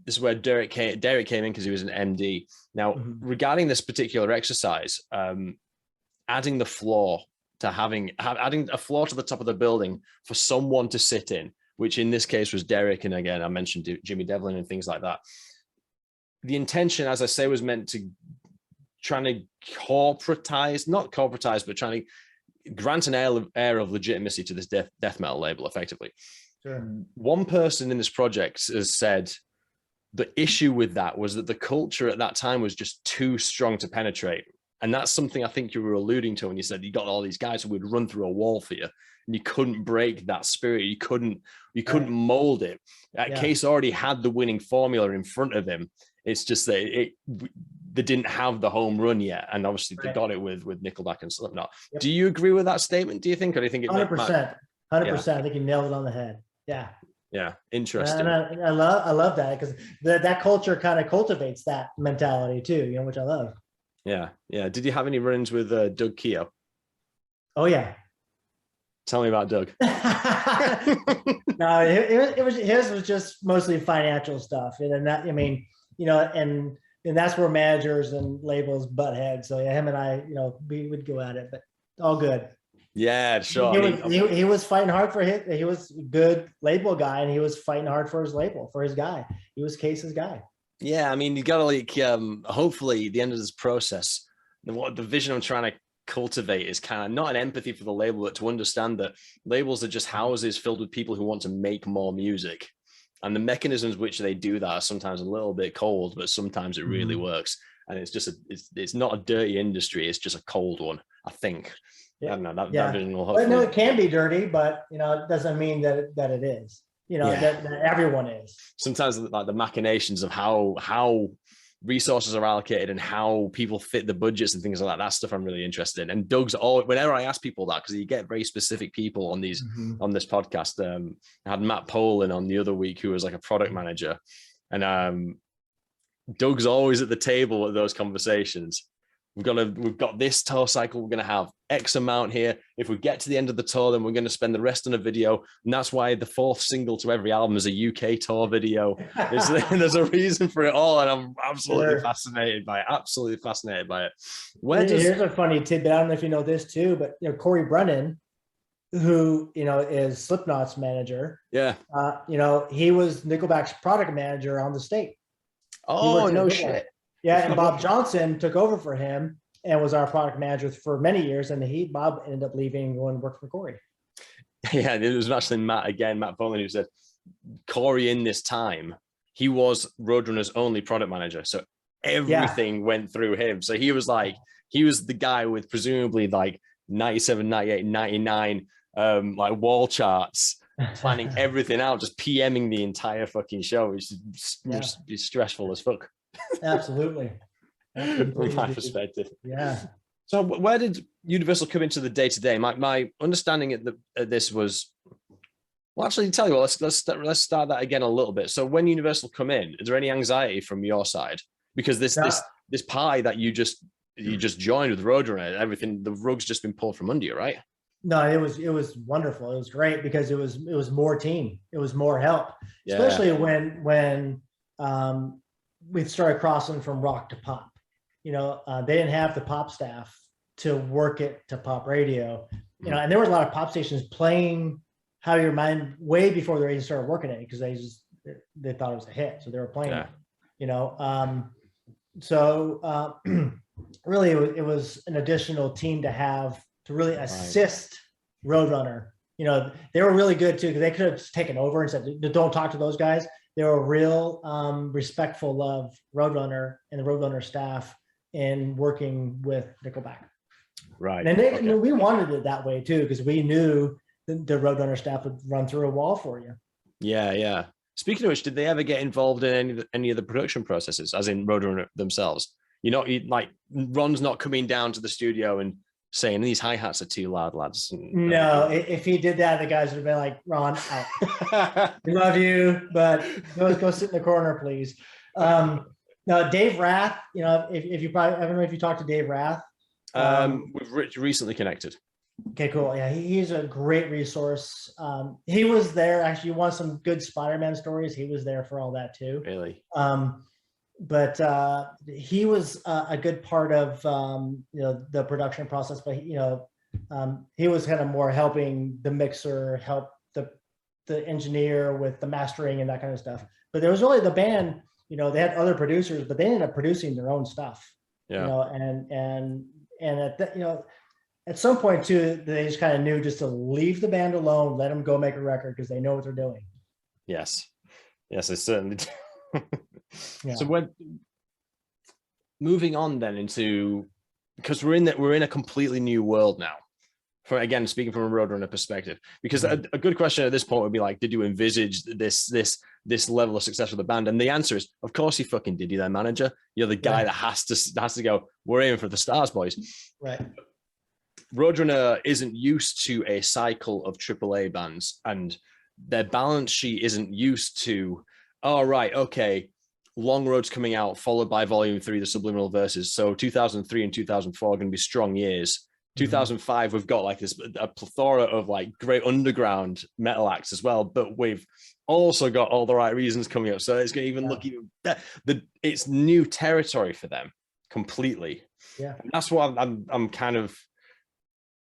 This is where Derek came in because he was an MD. Now, regarding this particular exercise, adding the floor to adding a floor to the top of the building for someone to sit in, which in this case was Derek, and again I mentioned Jimmy Devlin and things like that. The intention, as I say, was meant to trying to not corporatize, but trying to grant an air of legitimacy to this death metal label, effectively. Sure. One person in this project has said the issue with that was that the culture at that time was just too strong to penetrate. And that's something I think you were alluding to when you said you got all these guys who would run through a wall for you, and you couldn't break that spirit. You couldn't mold it. Case already had the winning formula in front of him. It's just that they didn't have the home run yet, and obviously they got it with Nickelback and Slipknot. Yep. Do you agree with that statement? Do you think, or do you think it 100%? 100%. I think you nailed it on the head. Yeah, interesting. And I love that, because that culture kind of cultivates that mentality too, which I love. Yeah. Did you have any run-ins with Doug Keogh? Oh yeah. Tell me about Doug. No, it was his was just mostly financial stuff, and then that, I mean, and that's where managers and labels butt heads. So yeah, him and I, we would go at it, but all good. Yeah, sure. He was fighting hard for his. He was a good label guy, and he was fighting hard for his label, for his guy. He was Case's guy. Yeah, I mean, you got to like, hopefully, at the end of this process, what the vision I'm trying to cultivate is kind of not an empathy for the label, but to understand that labels are just houses filled with people who want to make more music, and the mechanisms which they do that are sometimes a little bit cold, but sometimes it really works. And it's just it's not a dirty industry; it's just a cold one, I think. Yeah. I don't know. That vision will hopefully. But no, it can be dirty, but it doesn't mean that it is. That everyone is. Sometimes like the machinations of how resources are allocated and how people fit the budgets and things like that. That's stuff I'm really interested in. And Doug's whenever I ask people that, because you get very specific people on these on this podcast. I had Matt Poland on the other week, who was like a product manager, and Doug's always at the table at those conversations. We've got this tour cycle. We're going to have X amount here. If we get to the end of the tour, then we're going to spend the rest on a video. And that's why the fourth single to every album is a UK tour video. There's a reason for it all. And I'm absolutely fascinated by it. Absolutely fascinated by it. Here's a funny tidbit. I don't know if you know this too, but Corey Brennan, who, is Slipknot's manager. Yeah. He was Nickelback's product manager on the state. Oh, no shit. Yeah, and Bob Johnson took over for him and was our product manager for many years. And Bob ended up leaving and going to work for Corey. Yeah, it was actually Matt Poland, who said Corey in this time, he was Roadrunner's only product manager. So everything went through him. So he was the guy with presumably like 97, 98, 99 like wall charts, planning everything out, just PMing the entire fucking show, which is stressful as fuck. Absolutely. From my perspective. Yeah. So where did Universal come into the day-to-day? My understanding at this was, well, actually, tell you what, let's start that again a little bit. So when Universal come in, is there any anxiety from your side? Because this pie that you just joined with Roadrunner, everything, the rug's just been pulled from under you, right? No, it was wonderful. It was great because it was more team. It was more help, especially when we started crossing from rock to pop. They didn't have the pop staff to work it to pop radio. And there was a lot of pop stations playing How Your Mind way before they even started working it, because they thought it was a hit, so they were playing it. So really it was an additional team to have to really assist Roadrunner. They were really good too, because they could have taken over and said, "Don't talk to those guys." They were real respectful of Roadrunner and the Roadrunner staff in working with Nickelback. Right. And we wanted it that way too, because we knew the Roadrunner staff would run through a wall for you. Yeah, yeah. Speaking of which, did they ever get involved in any of the production processes, as in Roadrunner themselves? Like Ron's not coming down to the studio and saying these hi-hats are too loud, lads. No, if he did that, the guys would have been like, "Ron, out. We love you, but go sit in the corner, please." Now, Dave Rath, if you probably, I don't know if you talked to Dave Rath. We've recently connected. Okay, cool. Yeah, he's a great resource. He was there. Actually, you want some good Spider-Man stories? He was there for all that too. Really? But he was a good part of the production process. But he was kind of more helping the mixer, help the engineer with the mastering and that kind of stuff. But there was really the band. They had other producers, but they ended up producing their own stuff. Yeah. And at some point too, they just kind of knew just to leave the band alone, let them go make a record, because they know what they're doing. Yes, they certainly do. Yeah. So we're moving on then into, because we're in a completely new world now. Again, speaking from a Roadrunner perspective, because a good question at this point would be like, did you envisage this level of success with the band? And the answer is, of course you fucking did. You're their manager. You're the guy that has to go, we're aiming for the stars, boys. Right. Roadrunner isn't used to a cycle of AAA bands, and their balance sheet isn't used to, Long Road's coming out, followed by Volume 3, the Subliminal Verses. So 2003 and 2004 are going to be strong years. 2005, we've got like a plethora of like great underground metal acts as well, but we've also got All the Right Reasons coming up. So it's going to even look even better. It's new territory for them completely. Yeah. And that's what I'm kind of,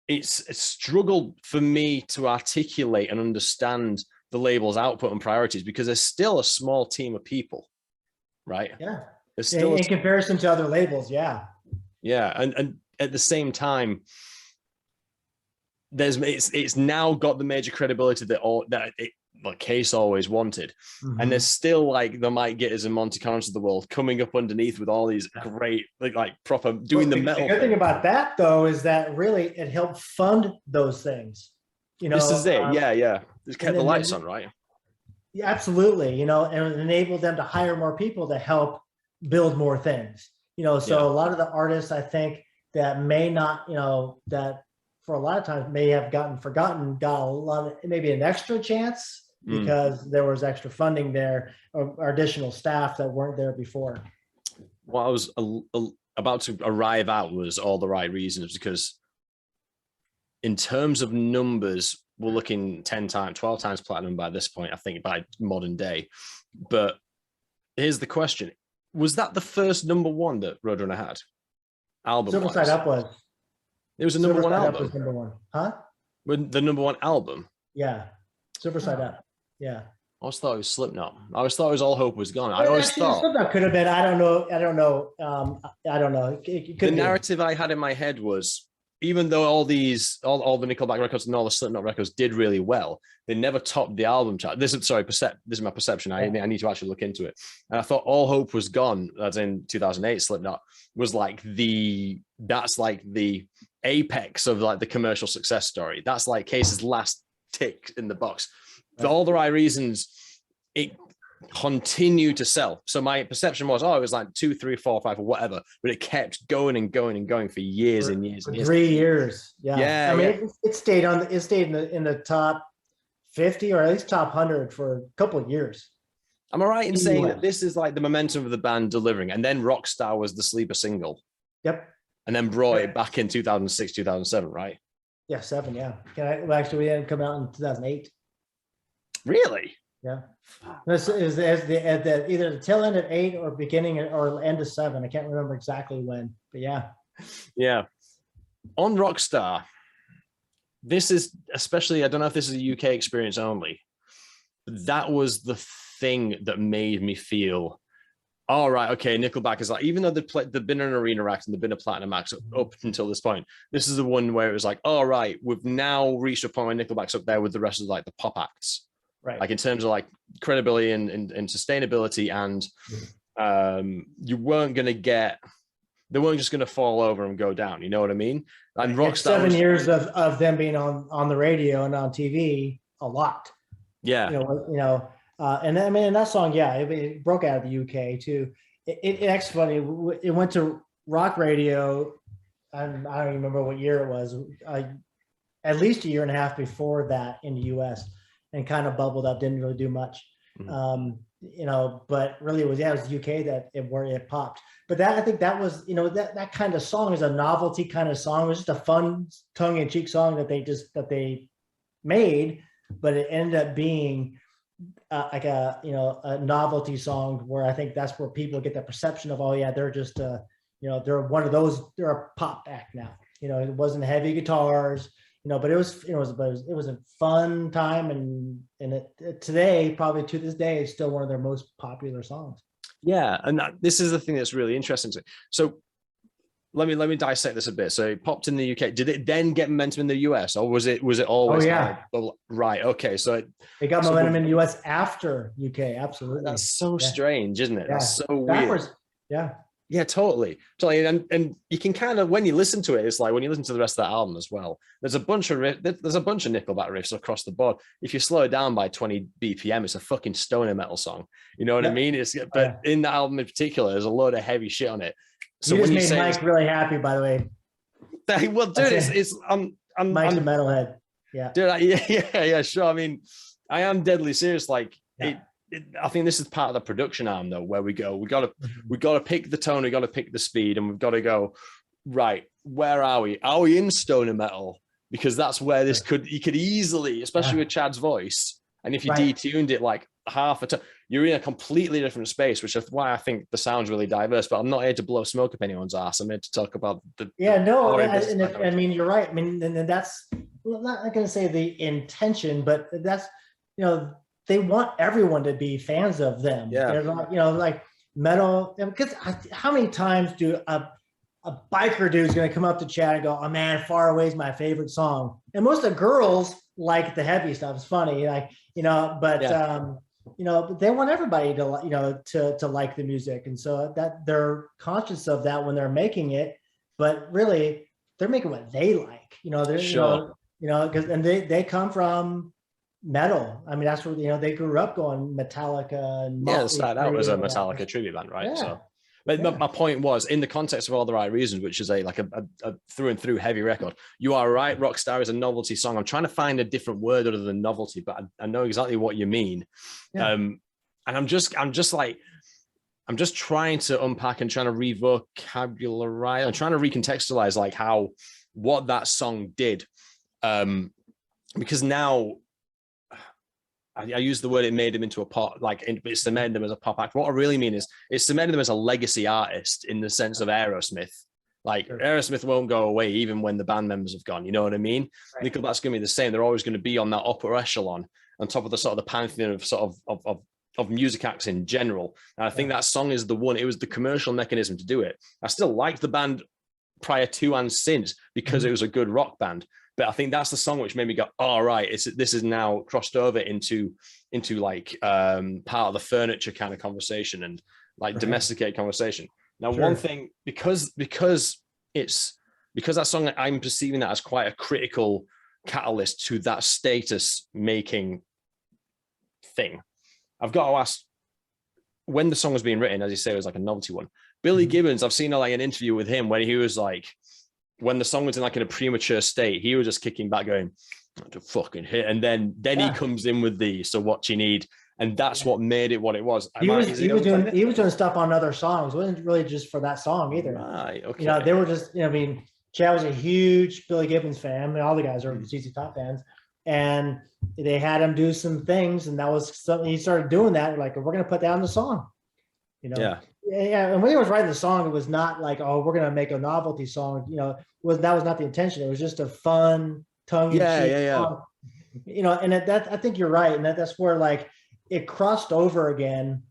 it's a struggle for me to articulate and understand the label's output and priorities, because there's still a small team of people, right? Yeah. There's still in comparison to other labels. Yeah. Yeah. And at the same time, it's now got the major credibility that Case always wanted. And there's still like the Mike Gitters and Monty Collins of the world coming up underneath with all these great, like proper doing the metal. The good thing about that though is that really it helped fund those things. You know, this is it. Yeah. Just kept the lights on, right? Yeah, absolutely. You know, and it enabled them to hire more people to help build more things. You know, so a lot of the artists, I think, that may not, you know, that for a lot of times may have gotten forgotten, got a lot of, maybe an extra chance because there was extra funding there or additional staff that weren't there before. What I was about to arrive at was All the Right Reasons, because in terms of numbers, we're looking 10 times, 12 times platinum by this point, I think, by modern day. But here's the question. Was that the first number one that Roadrunner had? Album Silver Side Up was. It was a number one album. Was number one. Huh? The number one album? Yeah. Silver Side Up. Yeah. I always thought it was Slipknot. I always thought it was All Hope Was Gone. I always thought Slipknot could have been. I don't know. I don't know. It could the narrative I had in my head was, even though all the Nickelback records and all the Slipknot records did really well, they never topped the album chart. This is my perception. I need to actually look into it. And I thought All Hope Was Gone, as in 2008 Slipknot, was like that's like the apex of like the commercial success story. That's like Case's last tick in the box. For All the Right Reasons, it continued to sell. So my perception was, it was like 2, 3, 4, 5 or whatever, but it kept going and going and going for years and years and years. 3 years. Yeah. I mean, it stayed in the top 50 or at least top 100 for a couple of years. Am I right in saying that this is like the momentum of the band delivering, and then Rockstar was the sleeper single? Yep. And then brought it back in 2006, 2007, right? Yeah, 7. Yeah. Actually, we didn't come out in 2008. Really? Yeah. This is at either the tail end of 8 or beginning or end of 7. I can't remember exactly when, but yeah. Yeah. On Rockstar, this is especially, I don't know if this is a UK experience only, but that was the thing that made me feel, all right, okay, Nickelback is like, even though they've been an arena act and they've been a platinum act up until this point, this is the one where it was like, all right, we've now reached a point where Nickelback's up there with the rest of like the pop acts. Right. Like in terms of like credibility and sustainability, and you weren't going to get, they weren't just going to fall over and go down. You know what I mean? And Rockstar, 7 years of them being on the radio and on TV a lot. Yeah. And I mean, that song, yeah, it broke out of the UK too. It's funny. It went to rock radio. I don't even remember what year it was. At least a year and a half before that in the US. And kind of bubbled up, didn't really do much, but really it was the UK where it popped. But I think that was, that kind of song is a novelty kind of song. It was just a fun tongue-in-cheek song that they made, but it ended up being like a novelty song where I think that's where people get the perception of, they're just they're one of those, they're a pop act now. It wasn't heavy guitars. But it was a fun time, and today, probably to this day, it's still one of their most popular songs. Yeah, and this is the thing that's really interesting to me. So let me dissect this a bit. So it popped in the UK. Did it then get momentum in the US, or was it always? Oh yeah. Right. Okay. So it got momentum in the US after UK. Absolutely. That's so strange, isn't it? Yeah. That's so backwards. Weird. Yeah. Yeah, totally. And you can kind of, when you listen to it, it's like when you listen to the rest of that album as well, there's a bunch of Nickelback riffs across the board. If you slow it down by 20 BPM, it's a fucking stoner metal song. You know what I mean? But in the album in particular, there's a load of heavy shit on it. So you just made Mike really happy, by the way. Well, dude, Mike's a metalhead. Yeah. Dude, yeah, sure. I mean, I am deadly serious. Like I think this is part of the production arm, though, where we got to pick the tone, we got to pick the speed, and we've got to go right. where are we? Are we in stoner metal? Because that's where this you could easily, especially with Chad's voice, and if you detuned it like half a time, you're in a completely different space, which is why I think the sound's really diverse. But I'm not here to blow smoke up anyone's ass. I'm here to talk about the I mean, you're right. I mean, and that's, well, not going to say the intention, but that's, they want everyone to be fans of them. Yeah. Like metal, because how many times do a biker dude's going to come up to Chad and go, "Oh man, Far Away is my favorite song." And most of the girls like the heavy stuff. It's funny, like, but they want everybody to, to like the music. And so that they're conscious of that when they're making it, but really they're making what they like, they're, because, and they come from metal. I mean, that's where, they grew up going Metallica and it started out as a Metallica tribute band, right? Yeah. So, but my point was, in the context of All the Right Reasons, which is a through and through heavy record, you are right. Rockstar is a novelty song. I'm trying to find a different word other than novelty, but I know exactly what you mean. Yeah. And I'm just trying to unpack and trying to revocabularize. I'm trying to recontextualize like what that song did, because now. I use the word, it made him into a pop, like it cemented him as a pop act. What I really mean is it cemented him as a legacy artist in the sense of Aerosmith. Like Aerosmith won't go away even when the band members have gone. You know what I mean? Right. Nickelback's going to be the same. They're always going to be on that upper echelon on top of the sort of the pantheon of sort of music acts in general. And I think that song is the one. It was the commercial mechanism to do it. I still liked the band prior to and since because it was a good rock band. But I think that's the song which made me go, all right, this is now crossed over into like part of the furniture kind of conversation and like domesticated conversation. Now, one thing, because that song, I'm perceiving that as quite a critical catalyst to that status making thing. I've got to ask, when the song was being written, as you say, it was like a novelty one. Billy Gibbons, I've seen like an interview with him when he was like, when the song was in like in a premature state, he was just kicking back going, "To fucking hit," and then he comes in with the "So What You Need," and that's what made it what it was. He was doing stuff on other songs. It wasn't really just for that song either. Right. Okay. They were just, I mean, Chad was a huge Billy Gibbons fan. I mean, all the guys are ZZ Top fans, and they had him do some things, and that was something he started doing. That like, we're gonna put that on the song. Yeah. And when he was writing the song, it was not like, oh, we're gonna make a novelty song. That was not the intention. It was just a fun tongue-in-cheek song. And I think you're right, and that's where like it crossed over again.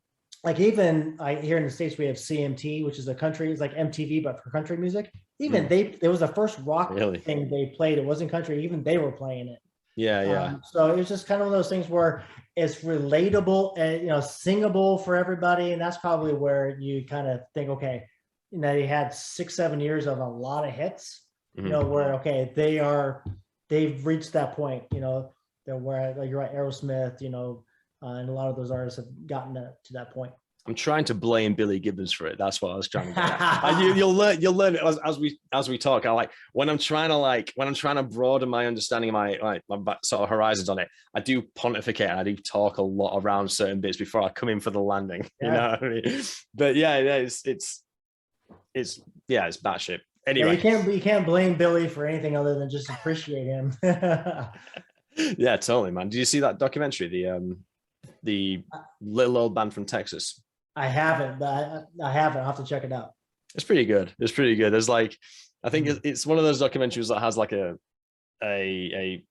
Like even here in the States, we have CMT, which is a country, it's like MTV but for country music. Even it was the first rock thing they played. It wasn't country. Even they were playing it. So it was just kind of one of those things where it's relatable and singable for everybody, and that's probably where you kind of think, okay, they had 6-7 years of a lot of hits, where they've reached that point, that where, like you're right, Aerosmith, and a lot of those artists have gotten to that point. I'm trying to blame Billy Gibbons for it. That's what I was trying to get at. You'll learn it as we talk. I like when I'm trying to broaden my understanding of my sort of horizons on it. I do pontificate and I do talk a lot around certain bits before I come in for the landing. You know what I mean? But it's batshit. Anyway, you can't blame Billy for anything other than just appreciate him. Yeah, totally, man. Did you see that documentary? The little old band from Texas. I haven't, but I haven't. I'll have to check it out. It's pretty good. There's like, I think it's one of those documentaries that has like it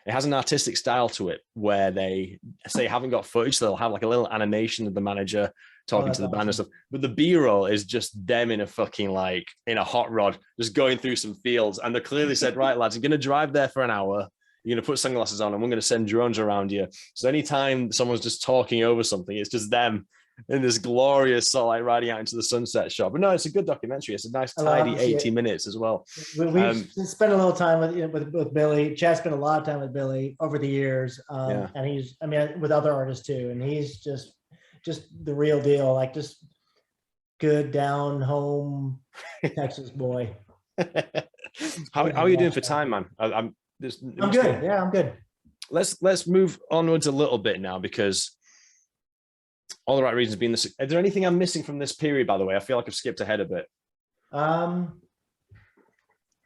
has an artistic style to it where they say haven't got footage, so they'll have like a little animation of the manager talking to the band and stuff. But the B-roll is just them in a fucking like in a hot rod, just going through some fields. And they clearly said, right, lads, you're going to drive there for an hour. You're going to put sunglasses on and we're going to send drones around you. So anytime someone's just talking over something, it's just them in this glorious sort of like riding out into the sunset shot. But no, it's a good documentary. It's a nice tidy 80 minutes as well. We've spent a little time with Billy. Chad spent a lot of time with Billy over the years. And he's, with other artists too. And he's just the real deal, like just good down home Texas boy. How are you doing for time, man? I'm good. Yeah, I'm good. Let's move onwards a little bit now, because All the Right Reasons being this. Is there anything I'm missing from this period, by the way? I feel like I've skipped ahead a bit.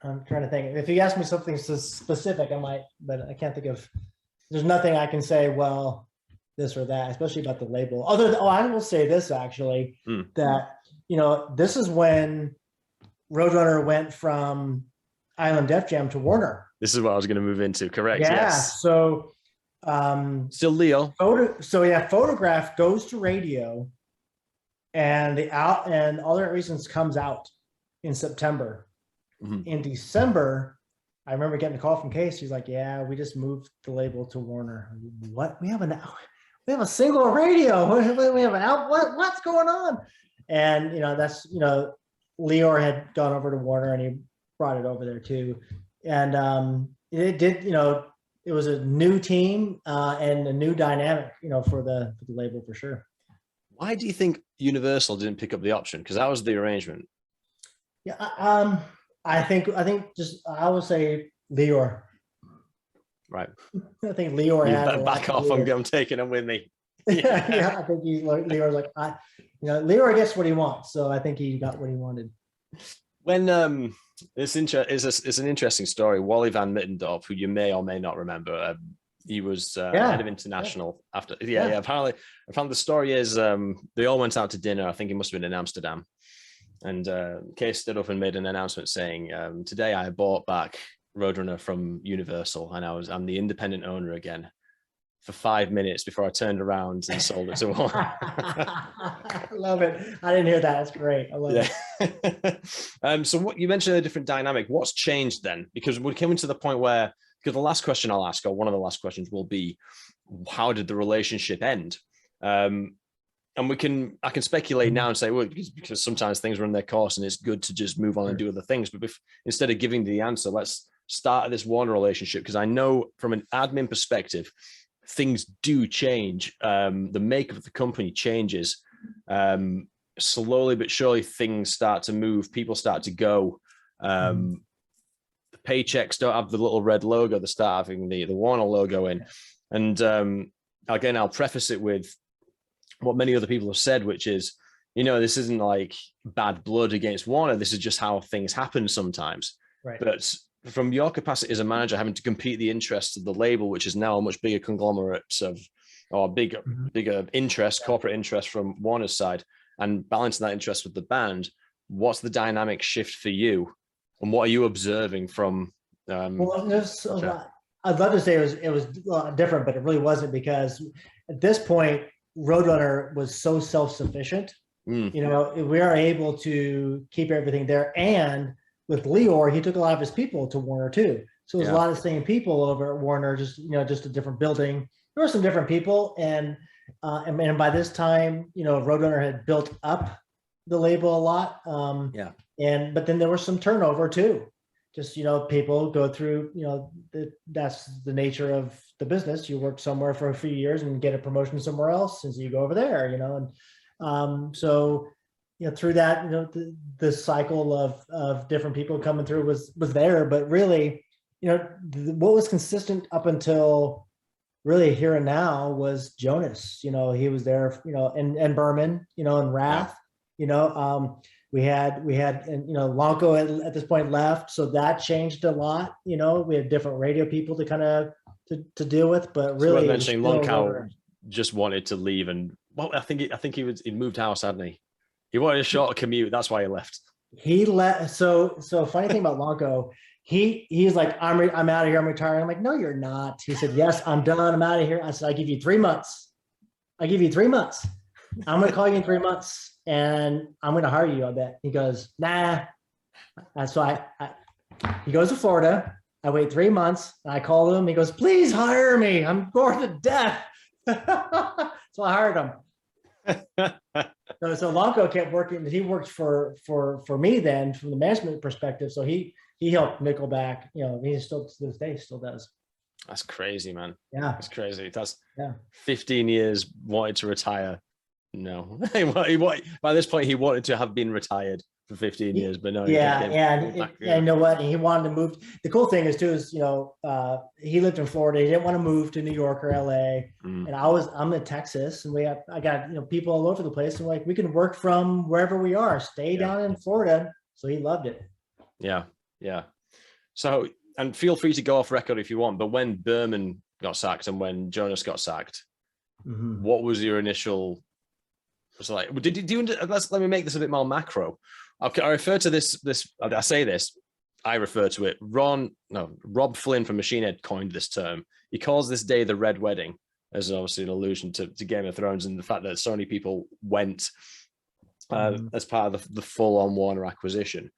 I'm trying to think. If you ask me something specific, I might, but I can't think of. There's nothing I can say. Well, this or that, especially about the label. I will say this actually, that this is when Roadrunner went from Island Def Jam to Warner. This is what I was going to move into. Correct. Yeah. Yes. So, still Leo. Photograph goes to radio, and All the Right Reasons comes out in September. In December, I remember getting a call from Case. He's like, "Yeah, we just moved the label to Warner." What? We have a single radio. We have an out. What's going on? And that's Leor had gone over to Warner, and he brought it over there too. And it did. It was a new team and a new dynamic. For the label for sure. Why do you think Universal didn't pick up the option? Because that was the arrangement. Yeah. I think I would say Leor. Right. I think Leor had back off. I'm taking him with me. Yeah. I think Leor's like Leor gets what he wants, so I think he got what he wanted. When it's an interesting story. Wally Van Mittendorf, who you may or may not remember, he was head of international after. Apparently the story is they all went out to dinner. I think it must have been in Amsterdam. And Case stood up and made an announcement saying, today I bought back Roadrunner from Universal, and I'm the independent owner again for 5 minutes before I turned around and sold it to one. I love it. I didn't hear that. That's great. I love it. So what you mentioned a different dynamic. What's changed then? Because we're coming to the point where, because the last question I'll ask, or one of the last questions will be, how did the relationship end? And I can speculate now and say, well, because sometimes things run their course and it's good to just move on and do other things. But instead of giving the answer, let's start this Warner relationship, because I know from an admin perspective, things do change. The makeup of the company changes. Slowly but surely, things start to move. People start to go. The paychecks don't have the little red logo. They start having the Warner logo in. And again, I'll preface it with what many other people have said, which is, this isn't like bad blood against Warner. This is just how things happen sometimes. Right. But from your capacity as a manager, having to compete the interests of the label, which is now a much bigger conglomerate or bigger interest, corporate interest from Warner's side, and balancing that interest with the band, what's the dynamic shift for you? And what are you observing from? I'd love to say it was different, but it really wasn't, because at this point, Roadrunner was so self-sufficient. We are able to keep everything there. And with Leor, he took a lot of his people to Warner too. So it was a lot of the same people over at Warner, just a different building. There were some different people. And by this time, Roadrunner had built up the label a lot. But then there was some turnover too. Just, people go through, that's the nature of the business. You work somewhere for a few years and get a promotion somewhere else, and so you go over there, through that, the cycle of different people coming through was there. But really, what was consistent up until really here and now was Jonas. He was there, and Berman, and Wrath, we had Lonko at this point left, so that changed a lot. We had different radio people to kind of to deal with, but really, mentioning Lonko just wanted to leave, and I think he moved house, hadn't he? He wanted a shorter commute. That's why he left. He left. So funny thing about Lonko, he's like, I'm out of here. I'm retiring. I'm like, no, you're not. He said, yes, I'm done. I'm out of here. I said, I give you 3 months. I'm going to call you in 3 months. And I'm going to hire you, I bet. He goes, nah. So he goes to Florida. I wait 3 months. I call him. He goes, please hire me. I'm bored to death. So I hired him. So Lonko kept working. He worked for me then from the management perspective. So he helped Nickelback. He still to this day still does. That's crazy, man. Yeah, that's crazy. That's 15 years wanted to retire. No, by this point he wanted to have been retired for 15 years, but no. And you know what? He wanted to move. The cool thing is too is he lived in Florida. He didn't want to move to New York or LA. And I'm in Texas, and I got people all over the place, and we can work from wherever we are. Stay down in Florida. So he loved it. Yeah. So, and feel free to go off record if you want, but when Berman got sacked and when Jonas got sacked, what was your initial? Was like, let me make this a bit more macro. I refer to this. I say this. I refer to it. Rob Flynn from Machine Head coined this term. He calls this day the Red Wedding, as obviously an allusion to Game of Thrones and the fact that so many people went as part of the full-on Warner acquisition.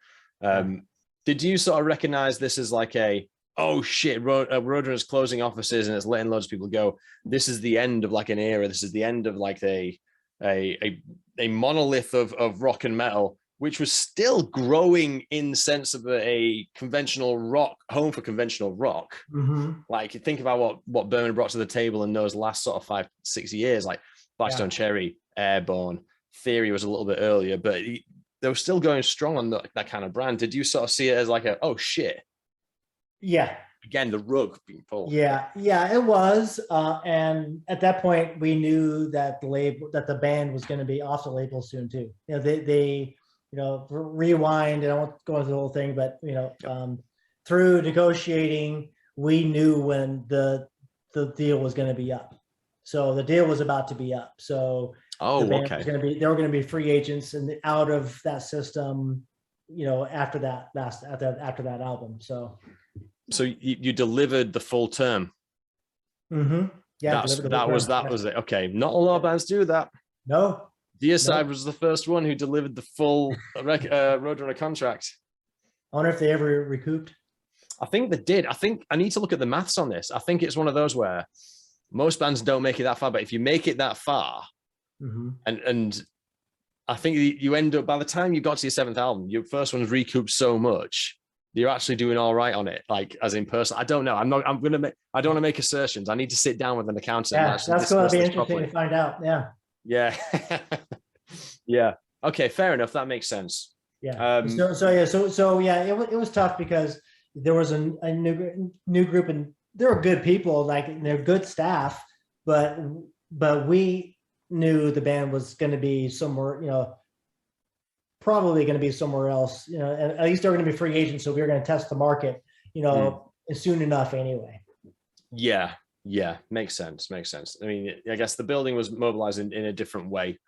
Did you sort of recognize this as like oh shit, Roadrunner's closing offices and it's letting loads of people go? This is the end of like an era. This is the end of like a monolith of rock and metal, which was still growing in the sense of a conventional rock, home for conventional rock. Like, think about what Berman brought to the table in those last sort of 5-6 years, like Blackstone Cherry, Airborne, Theory was a little bit earlier, but they were still going strong on that kind of brand. Did you sort of see it as like oh shit? Yeah. Again, the rug being pulled. Yeah, it was. And at that point, we knew that the band was going to be off the label soon too. You know, they rewind, and I won't go into the whole thing, but through negotiating, we knew when the deal was going to be up. So the deal was about to be up. So the band was they were going to be free agents and out of that system, after that album. So you delivered the full term. Yeah, that was it. Okay, not a lot of bands do that. No. Deicide was the first one who delivered the full Roadrunner contract. I wonder if they ever recouped. I think they did. I think I need to look at the maths on this. I think it's one of those where most bands don't make it that far, but if you make it that far, and I think you end up, by the time you got to your 7th album, your first one's recouped so much, you're actually doing all right on it, like as in person. I don't know. I don't want to make assertions. I need to sit down with an accountant. Yeah, that's going to be interesting to find out. Yeah. Yeah. Okay, fair enough. That makes sense. Yeah. It was tough because there was a new group, and they were good people, like they're good staff, but we knew the band was going to be somewhere, probably going to be somewhere else, and at least they're going to be free agents, so we were going to test the market, soon enough anyway. Yeah, makes sense. I mean, I guess the building was mobilized in a different way.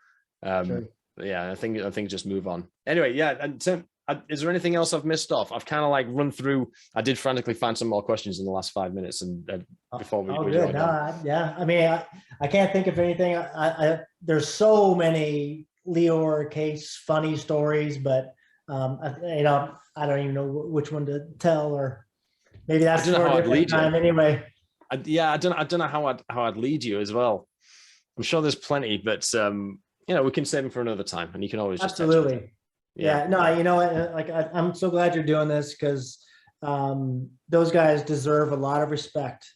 Sure. Yeah, I think just move on. Anyway, yeah. And Tim, is there anything else I've missed off? I've kind of like run through. I did frantically find some more questions in the last 5 minutes, and before we. Good. Yeah. I mean, I can't think of anything. There's so many Leor case funny stories, but I don't even know which one to tell, or maybe that's for a different time anyway. I don't know how I'd lead you as well. I'm sure there's plenty, but we can save them for another time, and you can always just absolutely. Yeah. No, I'm so glad you're doing this, because those guys deserve a lot of respect,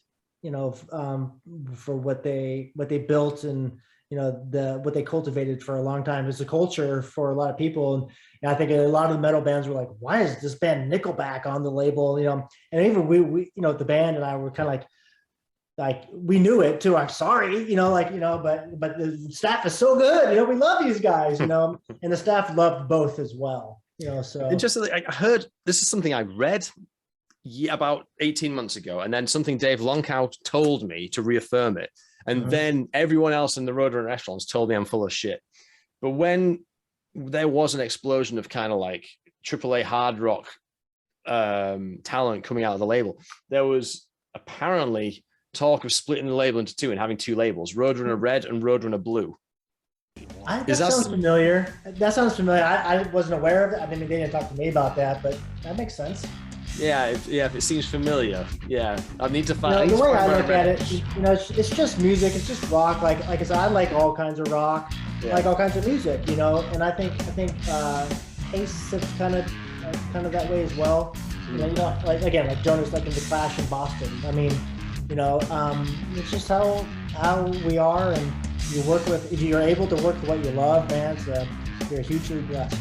for what they built, and what they cultivated for a long time. It's a culture for a lot of people, and I think a lot of the metal bands were like, why is this band Nickelback on the label? And even we the band and I were kind of like we knew it too. I'm sorry, but the staff is so good. We love these guys, and the staff loved both as well. So interestingly, I heard, this is something I read about 18 months ago, and then something Dave Longcow told me to reaffirm it, and then everyone else in the Roadrunner echelons told me I'm full of shit. But when there was an explosion of kind of like AAA hard rock talent coming out of the label, there was apparently talk of splitting the label into two and having two labels, Roadrunner Red and Roadrunner Blue. That sounds familiar. I wasn't aware of it. I mean, they didn't talk to me about that, but that makes sense. Yeah, if it seems familiar, yeah, I need to find. The way I look at it, it's just music. It's just rock. Like I said, I like all kinds of rock. Yeah. I like all kinds of music, and I think Ace is kind of that way as well. Like Jonas, like in the Clash in Boston. I mean, it's just how we are, and if you're able to work with what you love, man, you're hugely blessed.